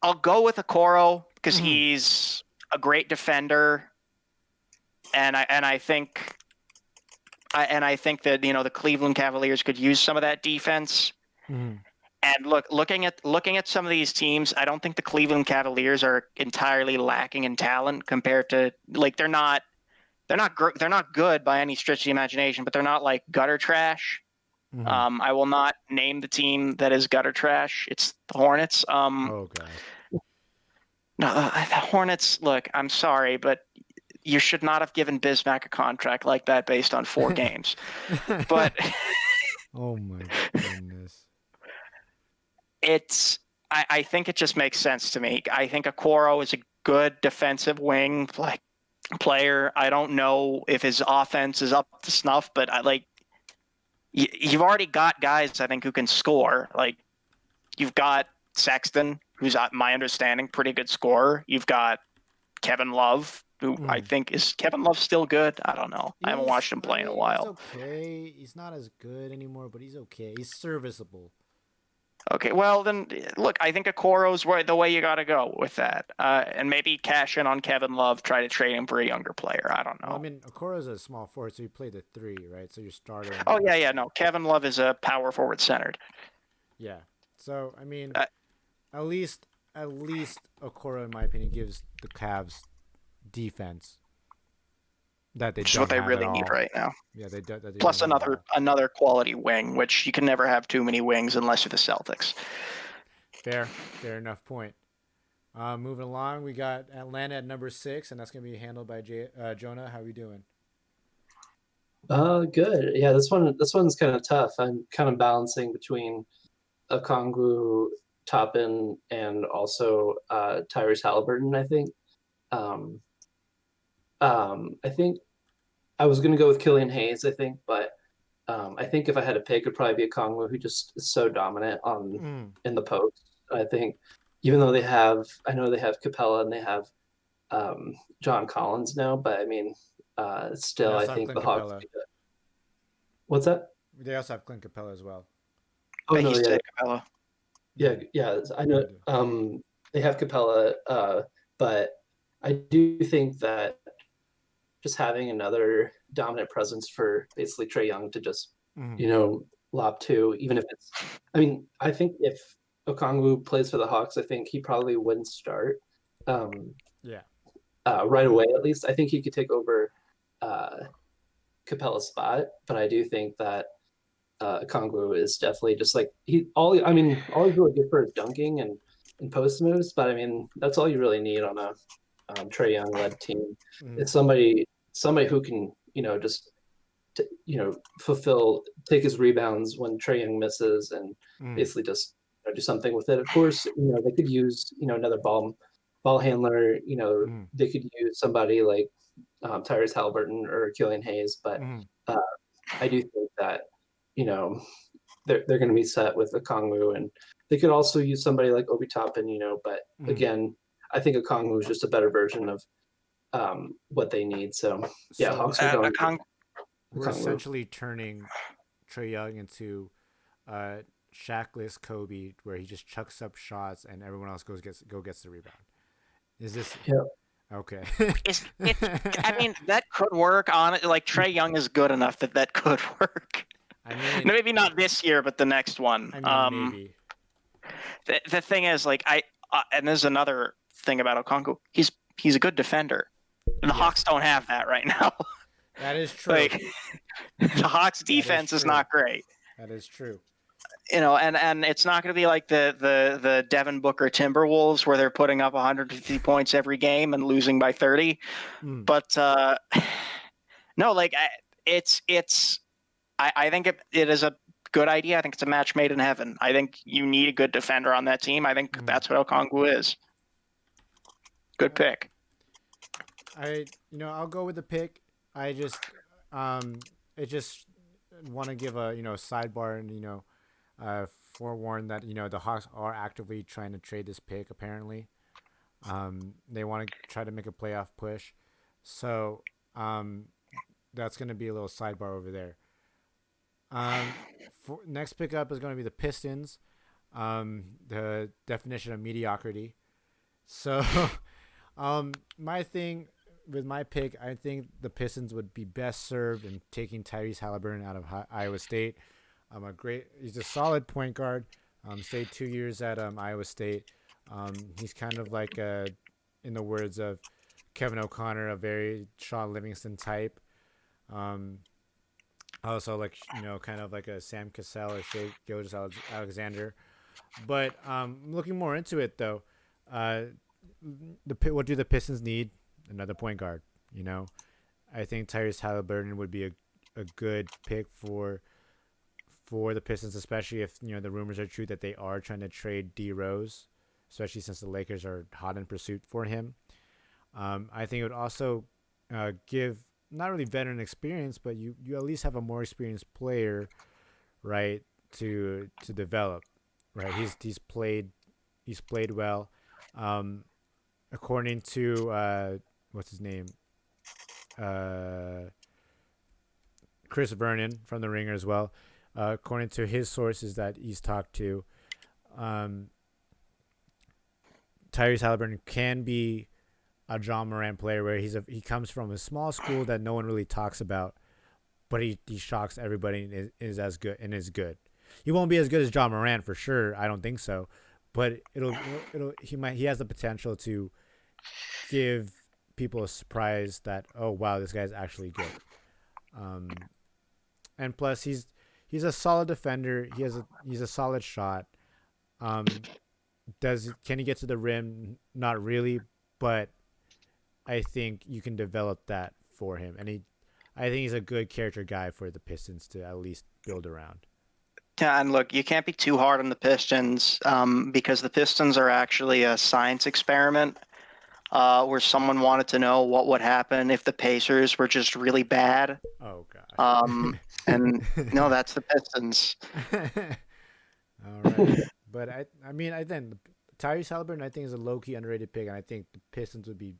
I'll go with Okoro because he's a great defender, and I think that the Cleveland Cavaliers could use some of that defense. And looking at some of these teams, I don't think the Cleveland Cavaliers are entirely lacking in talent compared to they're not good by any stretch of the imagination, but they're not like gutter trash. I will not name the team that is gutter trash. It's the Hornets. Oh god. No, the Hornets. Look, I'm sorry, but you should not have given Bismack a contract like that based on 4 games. But oh my goodness. I think it just makes sense to me. I think Okoro is a good defensive wing player. I don't know if his offense is up to snuff, but you've already got guys I think who can score. Like you've got Sexton, who's my understanding pretty good scorer. You've got Kevin Love, who I think is Kevin Love still good? I don't know. I haven't watched him play in a while. He's okay. He's not as good anymore, but he's okay. He's serviceable. Okay, well then, look, I think Okoro's the way you got to go with that, and maybe cash in on Kevin Love, try to trade him for a younger player. I don't know. Well, I mean, Okoro's a small forward, so you play the 3, right? So you're starting. Oh yeah, no. Kevin Love is a power forward centered. Yeah. So I mean, at least Okoro, in my opinion, gives the Cavs defense that they which is don't what they have really at need all. right now. Yeah, they do. Plus another quality wing, which you can never have too many wings unless you're the Celtics. Fair enough point. Moving along, we got Atlanta at number 6, and that's going to be handled by Jonah. How are we doing? Good. Yeah, this one's kind of tough. I'm kind of balancing between Okongwu, Toppin, and also Tyrese Halliburton. I think. I think I was going to go with Killian Hayes. I think, but I think if I had to pick, it'd probably be Okongwu, who just is so dominant in the post. I think, even though I know they have Capella and they have John Collins now, but I mean, still, I think the Hawks. What's that? They also have Clint Capella as well. Oh no, yeah. Capella. Yeah, I know. They have Capella, but I do think that just having another dominant presence for basically Trae Young to just lob to, even if it's. I mean, I think if Okongwu plays for the Hawks, I think he probably wouldn't start. Right away, at least. I think he could take over Capella's spot, but I do think that Okongwu is definitely just like all he's really good for is dunking and post moves, but I mean that's all you really need on a Trae Young led team. It's somebody who can just take his rebounds when Trae Young misses and basically just do something with it. Of course, they could use another ball handler. They could use somebody like Tyrese Halliburton or Killian Hayes, but I do think that they're going to be set with Okongwu, and they could also use somebody like Obi Toppin. But again, I think Okongwu is just a better version of what they need. So yeah, Hawks are going. We're essentially turning Trae Young into Shaqless Kobe, where he just chucks up shots and everyone else gets the rebound. Is this? Yeah. Okay. I mean, that could work on it. Like Trae Young is good enough that could work. I mean, maybe not this year, but the next one. Maybe. The thing is, like and there's another thing about Okongwu. He's a good defender. The Hawks don't have that right now. That is true. Like the Hawks defense is not great. That is true. And it's not going to be like the Devin Booker Timberwolves where they're putting up 150 points every game and losing by 30. But no, like I think it is a good idea. I think it's a match made in heaven. I think you need a good defender on that team. I think that's what Okongwu is. Good pick. I'll go with the pick. I just want to give a sidebar and forewarn that the Hawks are actively trying to trade this pick. Apparently, they want to try to make a playoff push. So that's going to be a little sidebar over there. Next pickup is going to be the Pistons. The definition of mediocrity. So, my thing with my pick, I think the Pistons would be best served in taking Tyrese Halliburton out of Iowa State. He's a solid point guard. Stayed 2 years at Iowa State. He's kind of like in the words of Kevin O'Connor, a very Sean Livingston type. Also, like kind of like a Sam Cassell or Shai Gilgeous-Alexander. But looking more into it, though, what do the Pistons need? Another point guard. I think Tyrese Halliburton would be a good pick for the Pistons, especially if the rumors are true that they are trying to trade D Rose, especially since the Lakers are hot in pursuit for him. I think it would also give not really veteran experience, but you at least have a more experienced player, right, to develop, right? He's played well. According to what's his name, Chris Vernon from The Ringer as well. According to his sources that he's talked to, Tyrese Halliburton can be a John Morant player where he comes from a small school that no one really talks about, but he shocks everybody and is as good and is good. He won't be as good as John Morant for sure. I don't think so, but he has the potential to give people a surprise that, oh wow, this guy's actually good. And plus he's a solid defender. He's a solid shot. Can he get to the rim? Not really, but I think you can develop that for him. And I think he's a good character guy for the Pistons to at least build around. Yeah, and look, you can't be too hard on the Pistons because the Pistons are actually a science experiment where someone wanted to know what would happen if the Pacers were just really bad. Oh, gosh. And no, that's the Pistons. All right. But I think Tyrese Halliburton, I think, is a low-key underrated pick, and I think the Pistons would be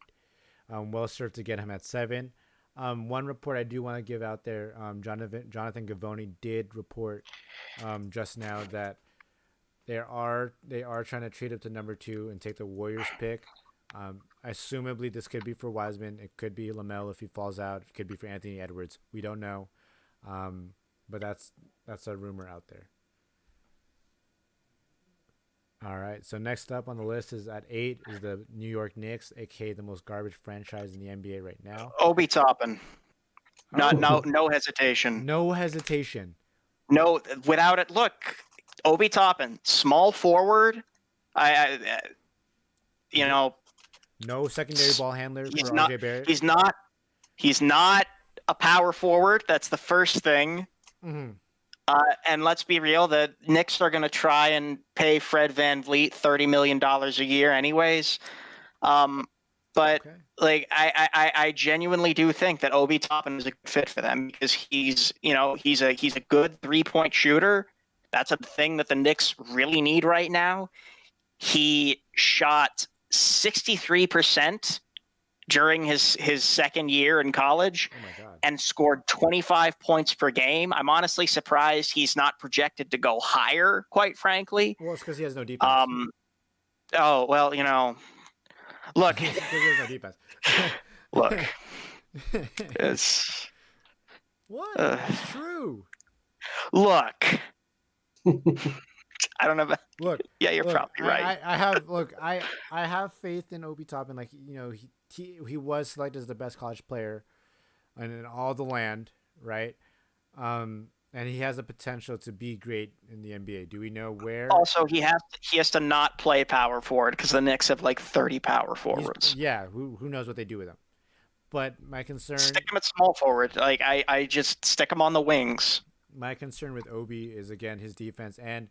well served to get him at 7. One report I do want to give out there, Jonathan Gavoni did report just now that they are trying to trade up to number 2 and take the Warriors pick. Assumably this could be for Wiseman. It could be LaMelo if he falls out. It could be for Anthony Edwards. We don't know. But that's a rumor out there. All right. So next up on the list is at 8 is the New York Knicks, aka the most garbage franchise in the NBA right now. Obi Toppin. No hesitation. No hesitation. No, without it. Look, Obi Toppin, small forward. No secondary ball handler for RJ Barrett. He's not a power forward. That's the first thing. Mm-hmm. And let's be real, the Knicks are going to try and pay Fred VanVleet $30 million a year anyways. But okay. Like I genuinely do think that Obi Toppin is a good fit for them because he's a good 3-point shooter. That's a thing that the Knicks really need right now. He shot 63% during his second year in college and scored 25 points per game. I'm honestly surprised he's not projected to go higher, quite frankly. Well, it's because he has no defense. Look. He has no defense. Look. It's... What? It's true. Look. I don't know about... Look. Yeah, you're probably right. I have faith in Obi Toppin. Like, he was selected as the best college player and in all the land, right? And he has the potential to be great in the NBA. Do we know where? Also, he has to not play power forward because the Knicks have like 30 power forwards. Who knows what they do with him? But my concern, stick him at small forward. Like I just stick him on the wings. My concern with Obi is again his defense, and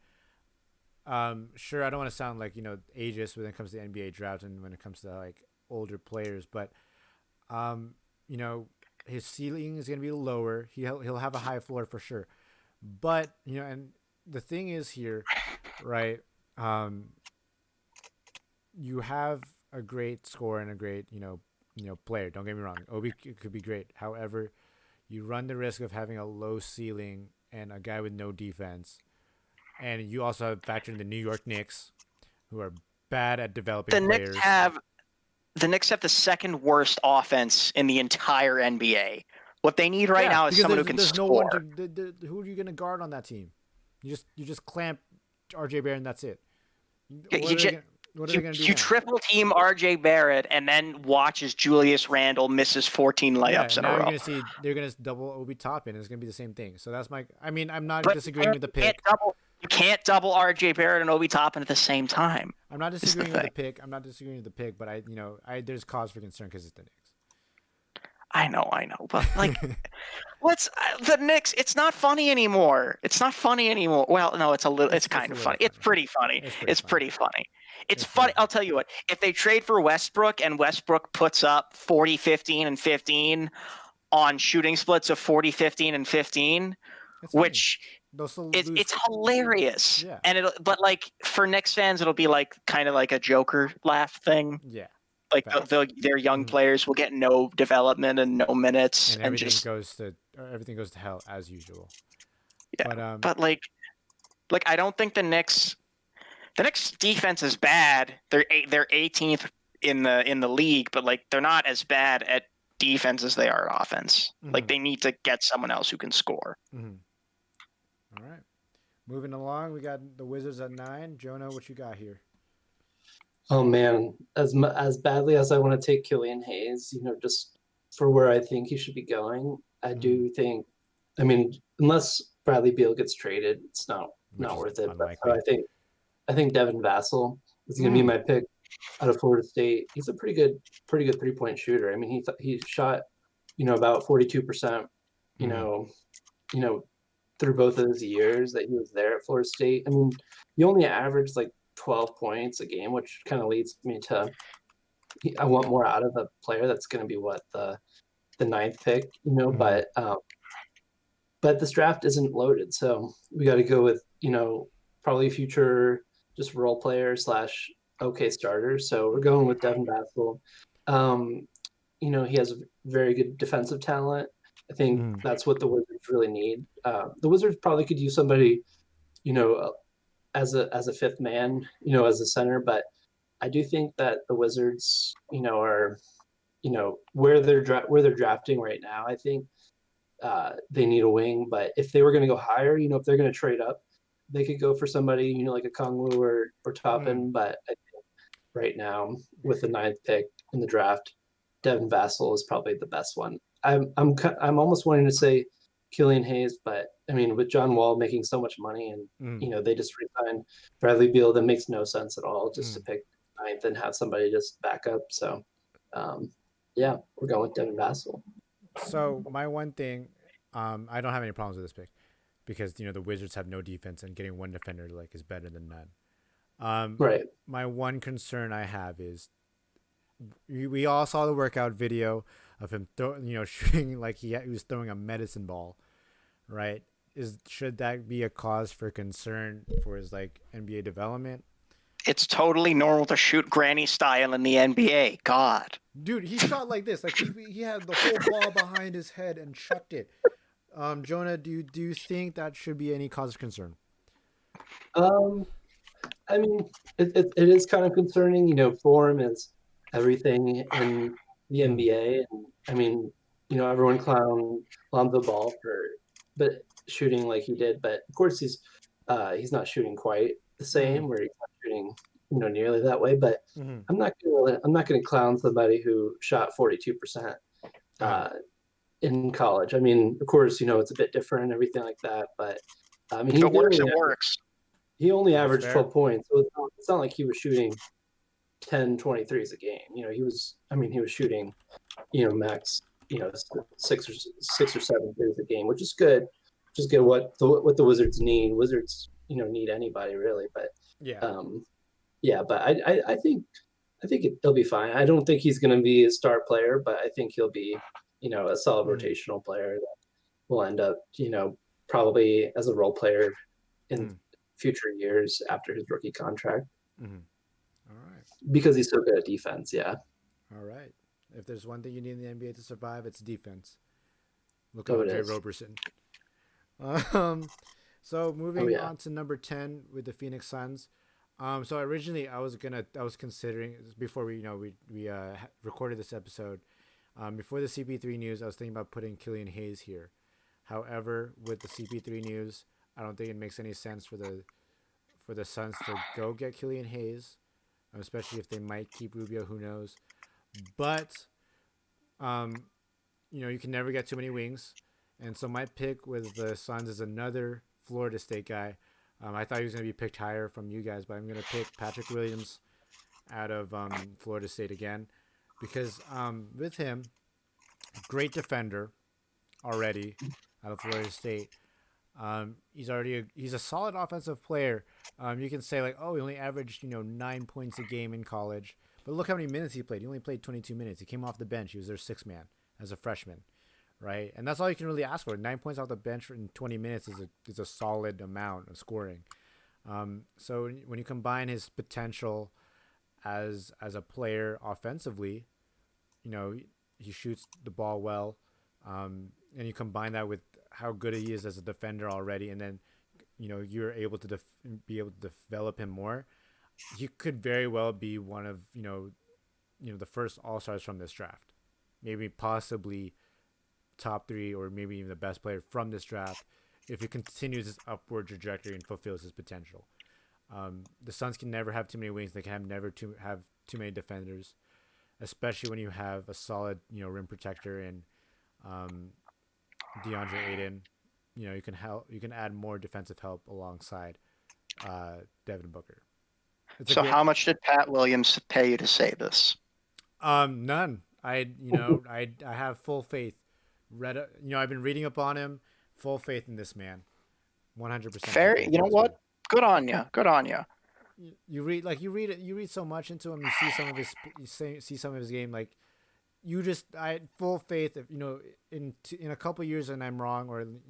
sure, I don't want to sound like ageist when it comes to the NBA draft and when it comes to like older players, but his ceiling is going to be lower. He'll have a high floor for sure, but and the thing is here, right? You have a great scorer and a great player. Don't get me wrong, Obi could be great. However, you run the risk of having a low ceiling and a guy with no defense, and you also have factored in the New York Knicks, who are bad at developing players. The Knicks have the second worst offense in the entire NBA. What they need right now is someone who can score. No one who are you going to guard on that team? You just clamp RJ Barrett and that's it. What are they going to do? You triple team RJ Barrett and then watch as Julius Randle misses 14 layups in a row. They're going to double Obi Toppin. It's going to be the same thing. So that's I'm not disagreeing with the pick. You can't double RJ Barrett and Obi Toppin at the same time. I'm not disagreeing with the pick. But there's cause for concern because it's the Knicks. I know, but like, what's the Knicks? It's not funny anymore. Well, no, it's kind of funny. It's pretty funny. It's pretty funny. It's funny. I'll tell you what. If they trade for Westbrook and Westbrook puts up 40, 15, and 15 on shooting splits of 40, 15, and 15, which it's hilarious. Yeah. And but like for Knicks fans, it'll be like kind of like a Joker laugh thing. Yeah. Like their young players will get no development and no minutes, and everything goes to hell as usual. Yeah, but like I don't think the Knicks defense is bad. They're 18th in the league, but like they're not as bad at defense as they are at offense. Mm-hmm. Like they need to get someone else who can score. Mm-hmm. All right, moving along, we got the Wizards at 9. Jonah, what you got here? Oh man, as badly as I want to take Killian Hayes, just for where I think he should be going, I do think. I mean, unless Bradley Beal gets traded, it's not worth it. But I think Devin Vassell is going to be my pick out of Florida State. He's a pretty good 3-point shooter. I mean, he shot about 42%. Through both of his years that he was there at Florida State. I mean, he only averaged like 12 points a game, which kind of leads me to I want more out of a player that's going to be the 9th pick, but this draft isn't loaded, so we got to go with probably future just role player / okay starter. So we're going with Devin Vassell. He has a very good defensive talent. I think that's what the Wizards really need. The Wizards probably could use somebody, as a fifth man, as a center. But I do think that the Wizards, are, where they're drafting right now. I think they need a wing. But if they were going to go higher, if they're going to trade up, they could go for somebody, like a Kongwu or Toppin. But I think right now, with the 9th pick in the draft, Devin Vassell is probably the best one. I'm almost wanting to say Killian Hayes, but I mean, with John Wall making so much money and they just re-signed Bradley Beal, that makes no sense at all just to pick 9th and have somebody just back up. So we're going with Devin Vassell. So my one thing, I don't have any problems with this pick because the Wizards have no defense and getting one defender is better than none. Right. My one concern I have is we all saw the workout video of him shooting like he was throwing a medicine ball, right? Should that be a cause for concern for his NBA development? It's totally normal to shoot granny style in the NBA. God, dude, he shot like this, he had the whole ball behind his head and chucked it. Jonah, do you think that should be any cause of concern? I mean, it is kind of concerning. Form is everything in the NBA, and I mean, everyone clowned Lonzo Ball but shooting like he did, but of course he's not shooting quite the same, where he's not shooting nearly that way. But I'm not gonna clown somebody who shot 42%. in college. I mean, of course, it's a bit different and everything like that, but I mean, If it works, it works. He only That's averaged fair. 12 points. So it's not like he was shooting 10, 23s a game. He was shooting, max, 6 or 7 threes a game, which is good. Which is good. What the Wizards need. Wizards, need anybody really. But Yeah. yeah. But I think he'll be fine. I don't think he's going to be a star player, but I think he'll be, a solid rotational player that will end up, probably as a role player in future years after his rookie contract. All right. Because he's so good at defense, yeah. All right. If there's one thing you need in the NBA to survive, it's defense. Look at Oh, it Andre is. Roberson. So moving on to number 10 with the Phoenix Suns. So originally I was considering, before we recorded this episode, before the CP3 news, I was thinking about putting Killian Hayes here. However, with the CP3 news, I don't think it makes any sense for the Suns to go get Killian Hayes, especially if they might keep Rubio. Who knows? But you can never get too many wings, and so my pick with the Suns is another Florida State guy. I thought he was going to be picked higher from you guys, but I'm going to pick Patrick Williams out of Florida State again, because with him, great defender already out of Florida State. He's a solid offensive player. You can say like, oh, he only averaged 9 points a game in college, but look how many minutes he played. He only played 22 minutes. He came off the bench. He was their sixth man as a freshman, right? And that's all you can really ask for. 9 points off the bench in 20 minutes is a solid amount of scoring. So when you combine his potential as a player offensively, he shoots the ball well, and you combine that with how good he is as a defender already, and then you're able to be able to develop him more. He could very well be one of the first all-stars from this draft, maybe possibly top 3 or maybe even the best player from this draft if he continues his upward trajectory and fulfills his potential. The Suns can never have too many wings. They can never have too many defenders, especially when you have a solid rim protector in DeAndre Ayton. You can add more defensive help alongside Devin Booker. So how much did Pat Williams pay you to say this? None. I have full faith. I've been reading up on him. Full faith in this man. 100%. Fair. You know what? Good on you. Good on you. You read so much into him. You see some of his game. Like I had full faith. If in a couple years and I'm wrong, or and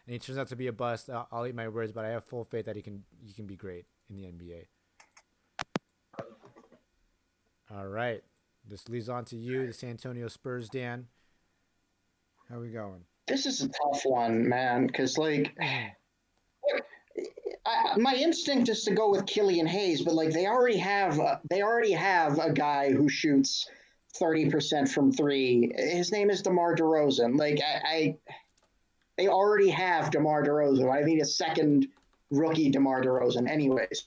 he turns out to be a bust, I'll eat my words. But I have full faith that he can be great in the NBA. All right, this leads on to you, the San Antonio Spurs, Dan. How are we going? This is a tough one, man, because my instinct is to go with Killian Hayes, but they already have a guy who shoots 30% from 3. His name is DeMar DeRozan. They already have DeMar DeRozan. I need a second rookie DeMar DeRozan. Anyways,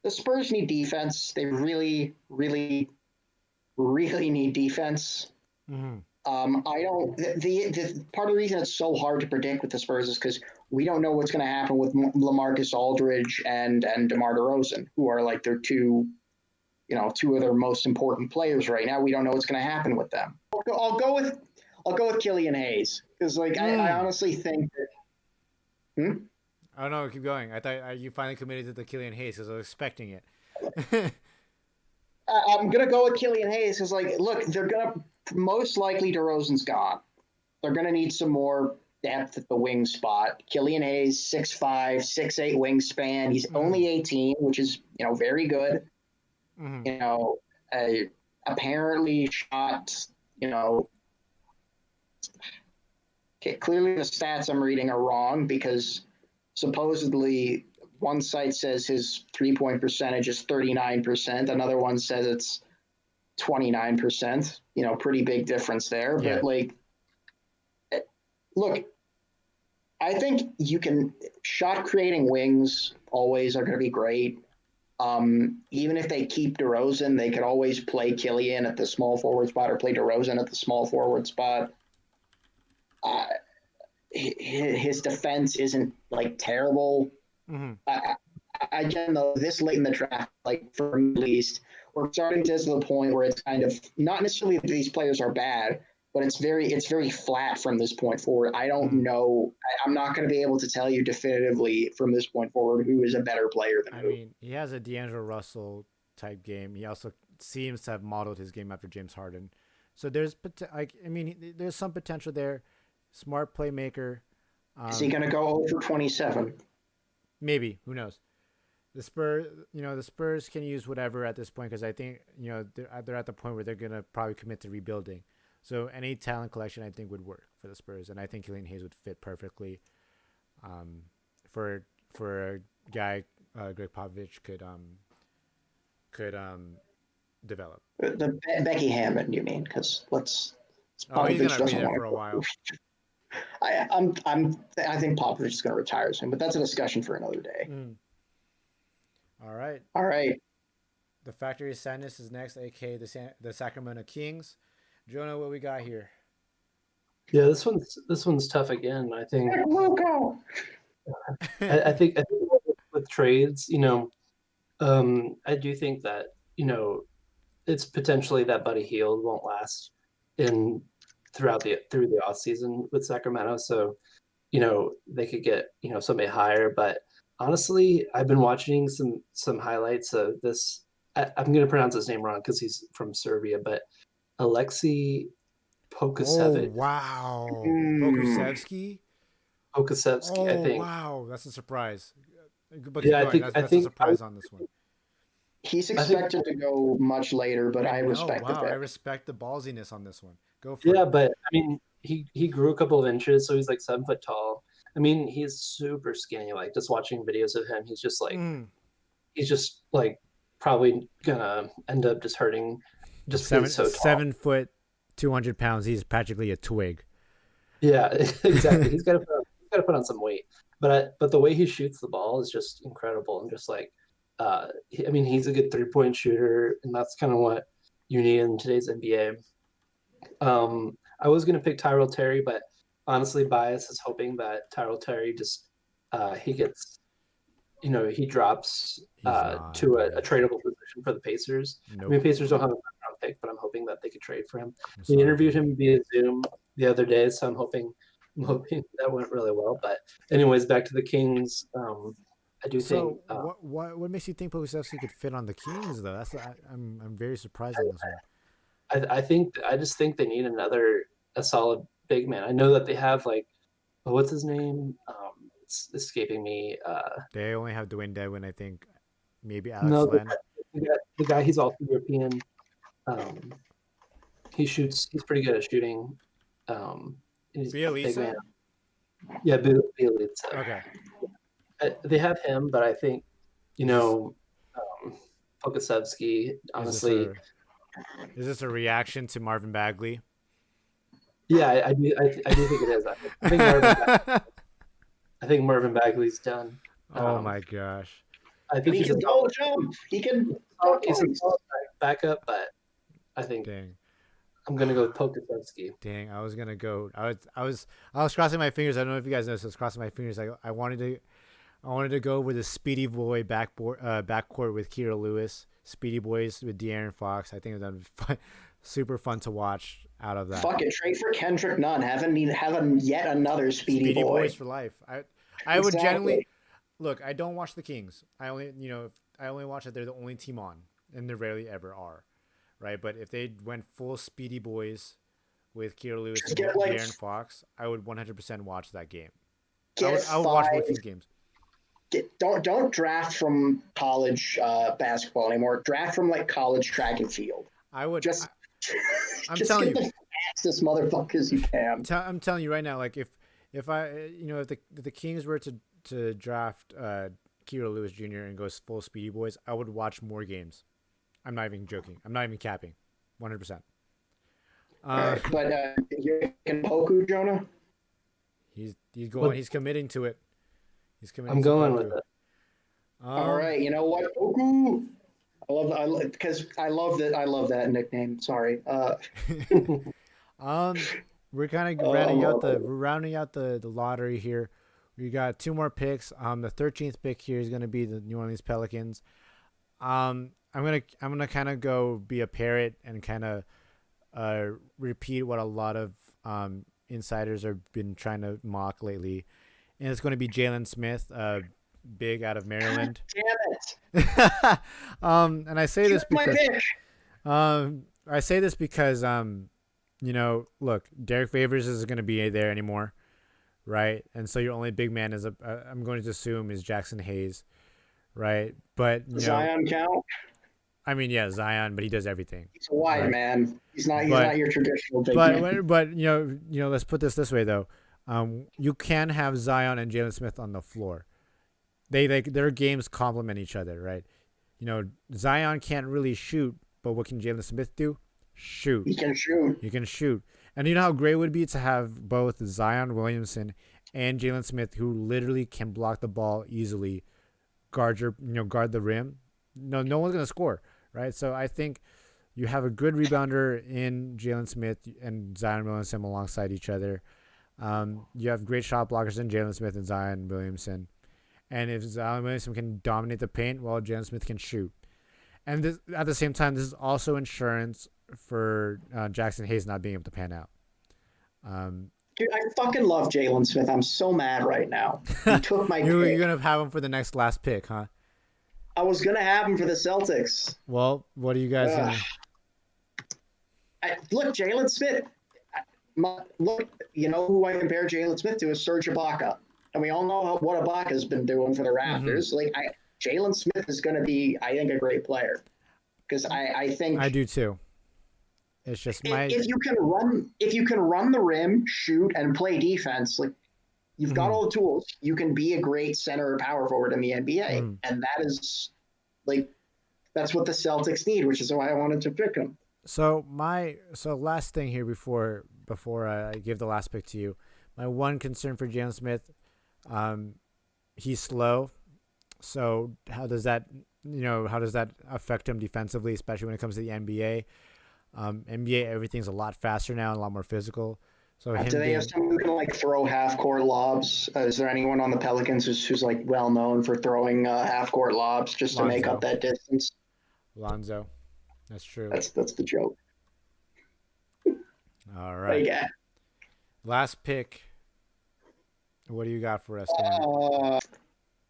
the Spurs need defense. They really, really, really need defense. I don't. The part of the reason it's so hard to predict with the Spurs is because we don't know what's going to happen with LaMarcus Aldridge and DeMar DeRozan, who are their two of their most important players right now. We don't know what's going to happen with them. I'll go with Killian Hayes because I honestly think that. Oh no, keep going. I thought you finally committed to the Killian Hayes because I was expecting it. I'm gonna go with Killian Hayes because look, they're gonna most likely DeRozan's gone. They're gonna need some more depth at the wing spot. Killian Hayes, 6'5", 6'8" wingspan. He's only 18, which is very good. Apparently shot. Clearly the stats I'm reading are wrong because supposedly one site says his 3-point percentage is 39%. Another one says it's 29%. Pretty big difference there. Yeah. But look, I think you can shot creating wings always are going to be great. Even if they keep DeRozan, they could always play Killian at the small forward spot or play DeRozan at the small forward spot. His defense isn't like terrible. Mm-hmm. Again, though, this late in the draft, like for me at least, we're starting to the point where it's kind of not necessarily that these players are bad, but it's very flat from this point forward. I don't know. I'm not going to be able to tell you definitively from this point forward who is a better player than who. I mean, he has a D'Angelo Russell type game. He also seems to have modeled his game after James Harden. So there's there's some potential there. Smart playmaker. Is he going to go over 27? Maybe. Who knows? The Spurs can use whatever at this point because I think they're at the point where they're gonna probably commit to rebuilding. So any talent collection I think would work for the Spurs, and I think Killian Hayes would fit perfectly. For a guy Greg Popovich could develop. The Becky Hammond, you mean? Because he's gonna be there for a while. I think Popovich is going to retire soon, but that's a discussion for another day. All right. The Factory of Sadness is next, aka the Sacramento Kings. Jonah, what we got here? Yeah, this one's tough again. I think. I think with trades, I do think that it's potentially that Buddy Hield won't last through the off season with Sacramento. So, they could get somebody higher. But honestly, I've been watching some highlights of this. I'm going to pronounce his name wrong because he's from Serbia, but Alexei Pokasevich. Oh wow, Pokasevsky. I think. Wow, that's a surprise. But yeah, I think that's a surprise on this one. He's expected to go much later, but I respect it. I respect the ballsiness on this one. Go for it. Yeah, but I mean, he grew a couple of inches, so he's like 7 foot tall. I mean, he's super skinny. Like just watching videos of him, he's just like probably gonna end up just hurting. Just so tall. 7 foot, 200 pounds. He's practically a twig. Yeah, exactly. He's got to put on some weight. But the way he shoots the ball is just incredible, and just like, he's a good 3-point shooter, and that's kind of what you need in today's NBA. I was gonna pick Tyrell Terry, but honestly, Bias is hoping that Tyrell Terry just he gets, he drops to a tradable position for the Pacers. Nope. I mean, Pacers don't have a first-round pick, but I'm hoping that they could trade for him. We interviewed him via Zoom the other day, so I'm hoping that went really well. But anyways, back to the Kings. I do think. What makes you think Pokusevski could fit on the Kings though? I'm very surprised on this one. I just think they need a solid big man. I know that they have what's his name? It's escaping me. They only have Dwayne Dedwin, I think. Maybe Alex Len. The guy, he's also European. He's pretty good at shooting. Bielitsa? Yeah, Bielitsa. Okay. They have him, but I think, Pokusevski, honestly. Is this a reaction to Marvin Bagley? Yeah, I do think it is. I think Marvin Bagley's done. Oh my gosh. I think he can go jump. He can. He's a backup, but I think. Dang. I'm gonna go with Pokusevski. Dang, I was gonna go. I was crossing my fingers. I don't know if you guys know. So I was crossing my fingers. I wanted to go with a Speedy Boy backcourt with Kira Lewis. Speedy Boys with De'Aaron Fox. I think that would be fun, super fun to watch out of that. Fucking trade for Kendrick Nunn. Have yet another Speedy Boy. Boys for life. I would generally look. I don't watch the Kings. I only watch that they're the only team on, and they rarely ever are, right? But if they went full Speedy Boys with Kira Lewis and De'Aaron Fox, I would 100% watch that game. I would watch both these games. Don't draft from college basketball anymore. Draft from college track and field. I would I'm telling you, the fastest motherfuckers you can. I'm telling you right now, if the Kings were to draft Kira Lewis Jr. and goes full Speedy Boys, I would watch more games. I'm not even joking. I'm not even capping. 100%. Right, but you're in Poku, Jonah. He's going. He's committing to it. I'm going with it. All right. right. You know what? Goku. I love that nickname. Sorry. We're kind of Oh, rounding out the lottery here. We got 2 more picks. The 13th pick here is going to be the New Orleans Pelicans. I'm gonna kind of go be a parrot and kind of repeat what a lot of insiders have been trying to mock lately, and it's going to be Jalen Smith, big out of Maryland. Damn it! And I say this because look, Derek Favors isn't going to be there anymore, right? And so your only big man is I'm going to assume is Jackson Hayes, right? But Zion count? I mean, yeah, Zion, but he does everything. He's a wide man. He's not your traditional big man. But let's put this way though. You can have Zion and Jalen Smith on the floor. Their games complement each other, right? Zion can't really shoot, but what can Jalen Smith do? Shoot. He can shoot. And you know how great it would be to have both Zion Williamson and Jalen Smith, who literally can block the ball easily, guard the rim. No one's gonna score, right? So I think you have a good rebounder in Jalen Smith and Zion Williamson alongside each other. You have great shot blockers in Jalen Smith and Zion Williamson. And if Zion Williamson can dominate the paint, well, Jalen Smith can shoot. And at the same time, this is also insurance for Jackson Hayes not being able to pan out. Dude, I fucking love Jalen Smith. I'm so mad right now. He took my You're going to have him for the last pick, huh? I was going to have him for the Celtics. Well, what are you guys going to... Look, Jalen Smith... Look, you know who I compare Jalen Smith to is Serge Ibaka. And we all know what Ibaka's been doing for the Raptors. Mm-hmm. Jalen Smith is going to be, I think, a great player. Because I think... I do too. It's just if you can run the rim, shoot, and play defense, you've got all the tools. You can be a great center or power forward in the NBA, and that is that's what the Celtics need, which is why I wanted to pick him. So last thing here before I give the last pick to you, my one concern for Jalen Smith, he's slow. So how does that affect him defensively, especially when it comes to the NBA? NBA, everything's a lot faster now and a lot more physical. So do they have someone who can throw half-court lobs? Is there anyone on the Pelicans who's well known for throwing half-court lobs just to make up that distance? Lonzo, that's true. That's the joke. All right. Last pick. What do you got for us, Dan?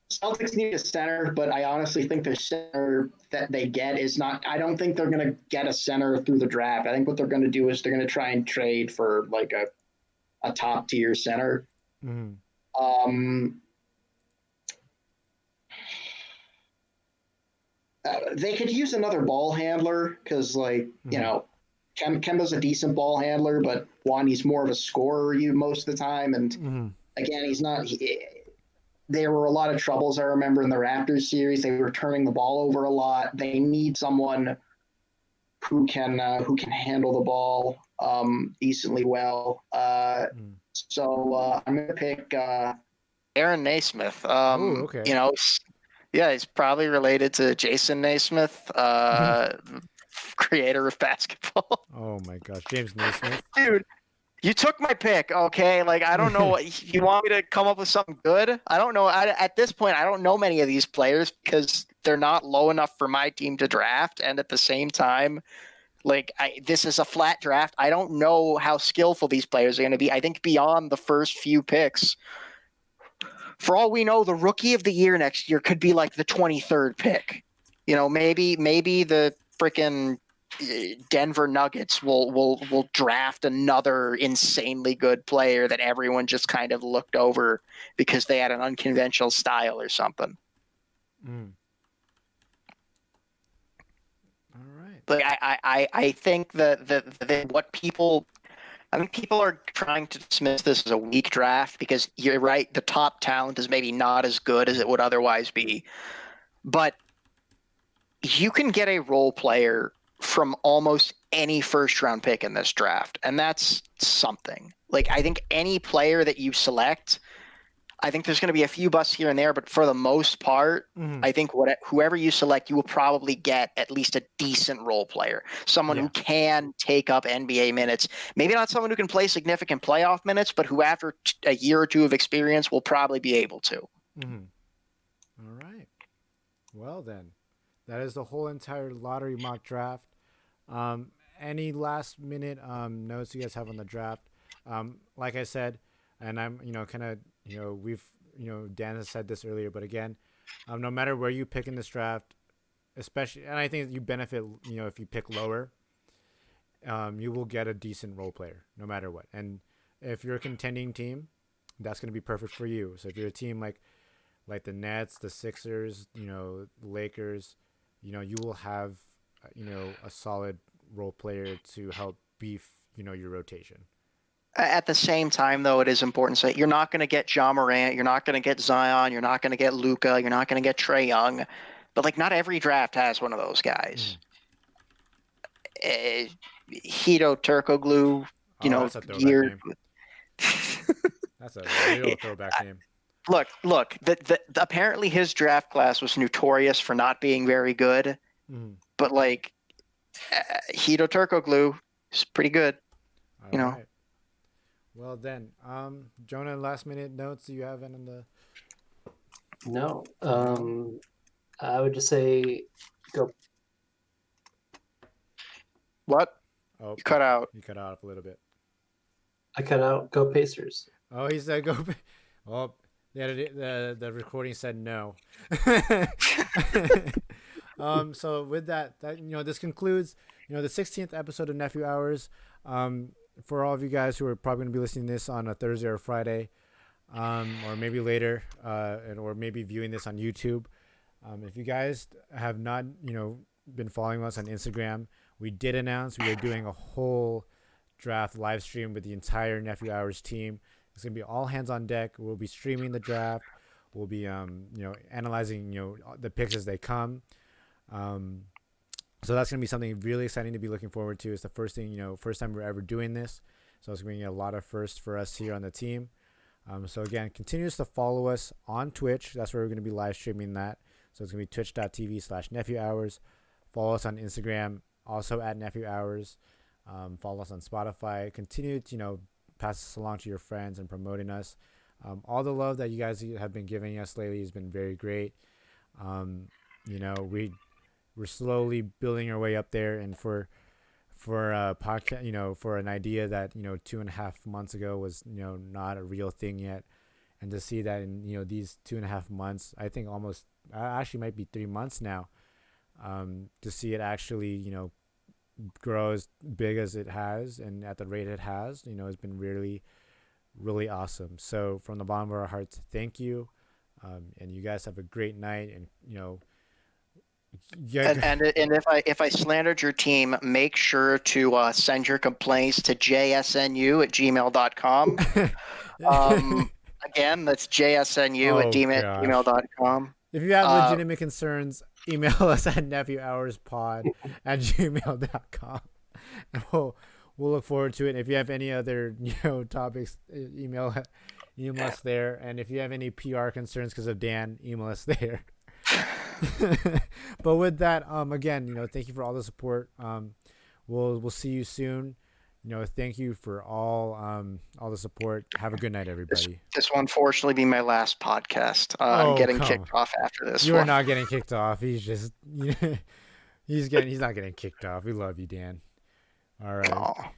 Celtics need a center, but I honestly think the center that they get is not. I don't think they're going to get a center through the draft. I think what they're going to do is they're going to try and trade for a top tier center. Mm-hmm. They could use another ball handler because, Kemba's a decent ball handler, but he's more of a scorer most of the time, and again, he's not. There were a lot of troubles, I remember, in the Raptors series. They were turning the ball over a lot. They need someone who can handle the ball decently well. So I'm going to pick Aaron Naismith. Okay. He's probably related to Jason Naismith, creator of basketball. Oh my gosh, James Naismith. Dude. You took my pick, okay? I don't know what you want me to come up with something good. I don't know. At this point, I don't know many of these players because they're not low enough for my team to draft. And at the same time, this is a flat draft. I don't know how skillful these players are going to be. I think beyond the first few picks, for all we know, the rookie of the year next year could be the 23rd pick. Maybe the freaking Denver Nuggets will draft another insanely good player that everyone just kind of looked over because they had an unconventional style or something. All right. But I think that what people are trying to dismiss this as a weak draft because you're right, the top talent is maybe not as good as it would otherwise be. But you can get a role player from almost any first-round pick in this draft, and that's something. I think any player that you select, I think there's going to be a few busts here and there, but for the most part, I think whoever you select, you will probably get at least a decent role player, someone who can take up NBA minutes. Maybe not someone who can play significant playoff minutes, but who after a year or two of experience will probably be able to. All right. Well, then, that is the whole entire lottery mock draft. Any last minute notes you guys have on the draft? Like I said, and I'm, we've, Dan has said this earlier, but again, no matter where you pick in this draft, especially, and I think you benefit, if you pick lower, you will get a decent role player no matter what. And if you're a contending team, that's going to be perfect for you. So if you're a team like the Nets, the Sixers, the Lakers, you will have, a solid role player to help beef, your rotation. At the same time, though, it is important to say you're not going to get Ja Morant, you're not going to get Zion, you're not going to get Luka, you're not going to get Trae Young, but like not every draft has one of those guys. Hito Turkoglu, that's a throwback name. That's a real throwback name. Look. Apparently his draft class was notorious for not being very good, but like Hito Turkoglu is pretty good. All right. Well then, Jonah, last minute notes. Do you have any on the? No. I would just say go. What? Oh, you cut out. You cut out a little bit. I cut out. Go Pacers. Oh, he said go. Oh, the recording said no. So with that, this concludes, the 16th episode of Nephew Hours. For all of you guys who are probably going to be listening to this on a Thursday or Friday, or maybe later, or maybe viewing this on YouTube. If you guys have not, been following us on Instagram, we did announce we are doing a whole draft live stream with the entire Nephew Hours team. It's going to be all hands on deck. We'll be streaming the draft. We'll be, analyzing, the picks as they come. So that's going to be something really exciting to be looking forward to. It's the first time we're ever doing this. So it's going to be a lot of firsts for us here on the team. So again, continue to follow us on Twitch. That's where we're going to be live streaming that. So it's going to be twitch.tv/Nephew Hours. Follow us on Instagram, also at Nephew Hours. Follow us on Spotify. Continue to, pass this along to your friends and promoting us. All the love that you guys have been giving us lately has been very great. We're slowly building our way up there, and for a podcast, for an idea that 2.5 months ago was not a real thing yet, and to see that in these 2.5 months, I think almost actually might be 3 months now, to see it actually grow as big as it has and at the rate it has, has been really, really awesome. So from the bottom of our hearts, thank you, and you guys have a great night, and And if I slandered your team, make sure to send your complaints to jsnu@gmail.com. Again, that's jsnu@gmail.com. If you have legitimate concerns, email us at nephewhourspod@gmail.com, and we'll look forward to it. If you have any other topics, email us there. And if you have any PR concerns because of Dan, email us there. But with that, again, thank you for all the support. We'll see you soon. Thank you for all the support. Have a good night, everybody. This will unfortunately be my last podcast. I'm getting kicked off after this. You are not getting kicked off. He's just he's not getting kicked off. We love you, Dan. All right. Aww.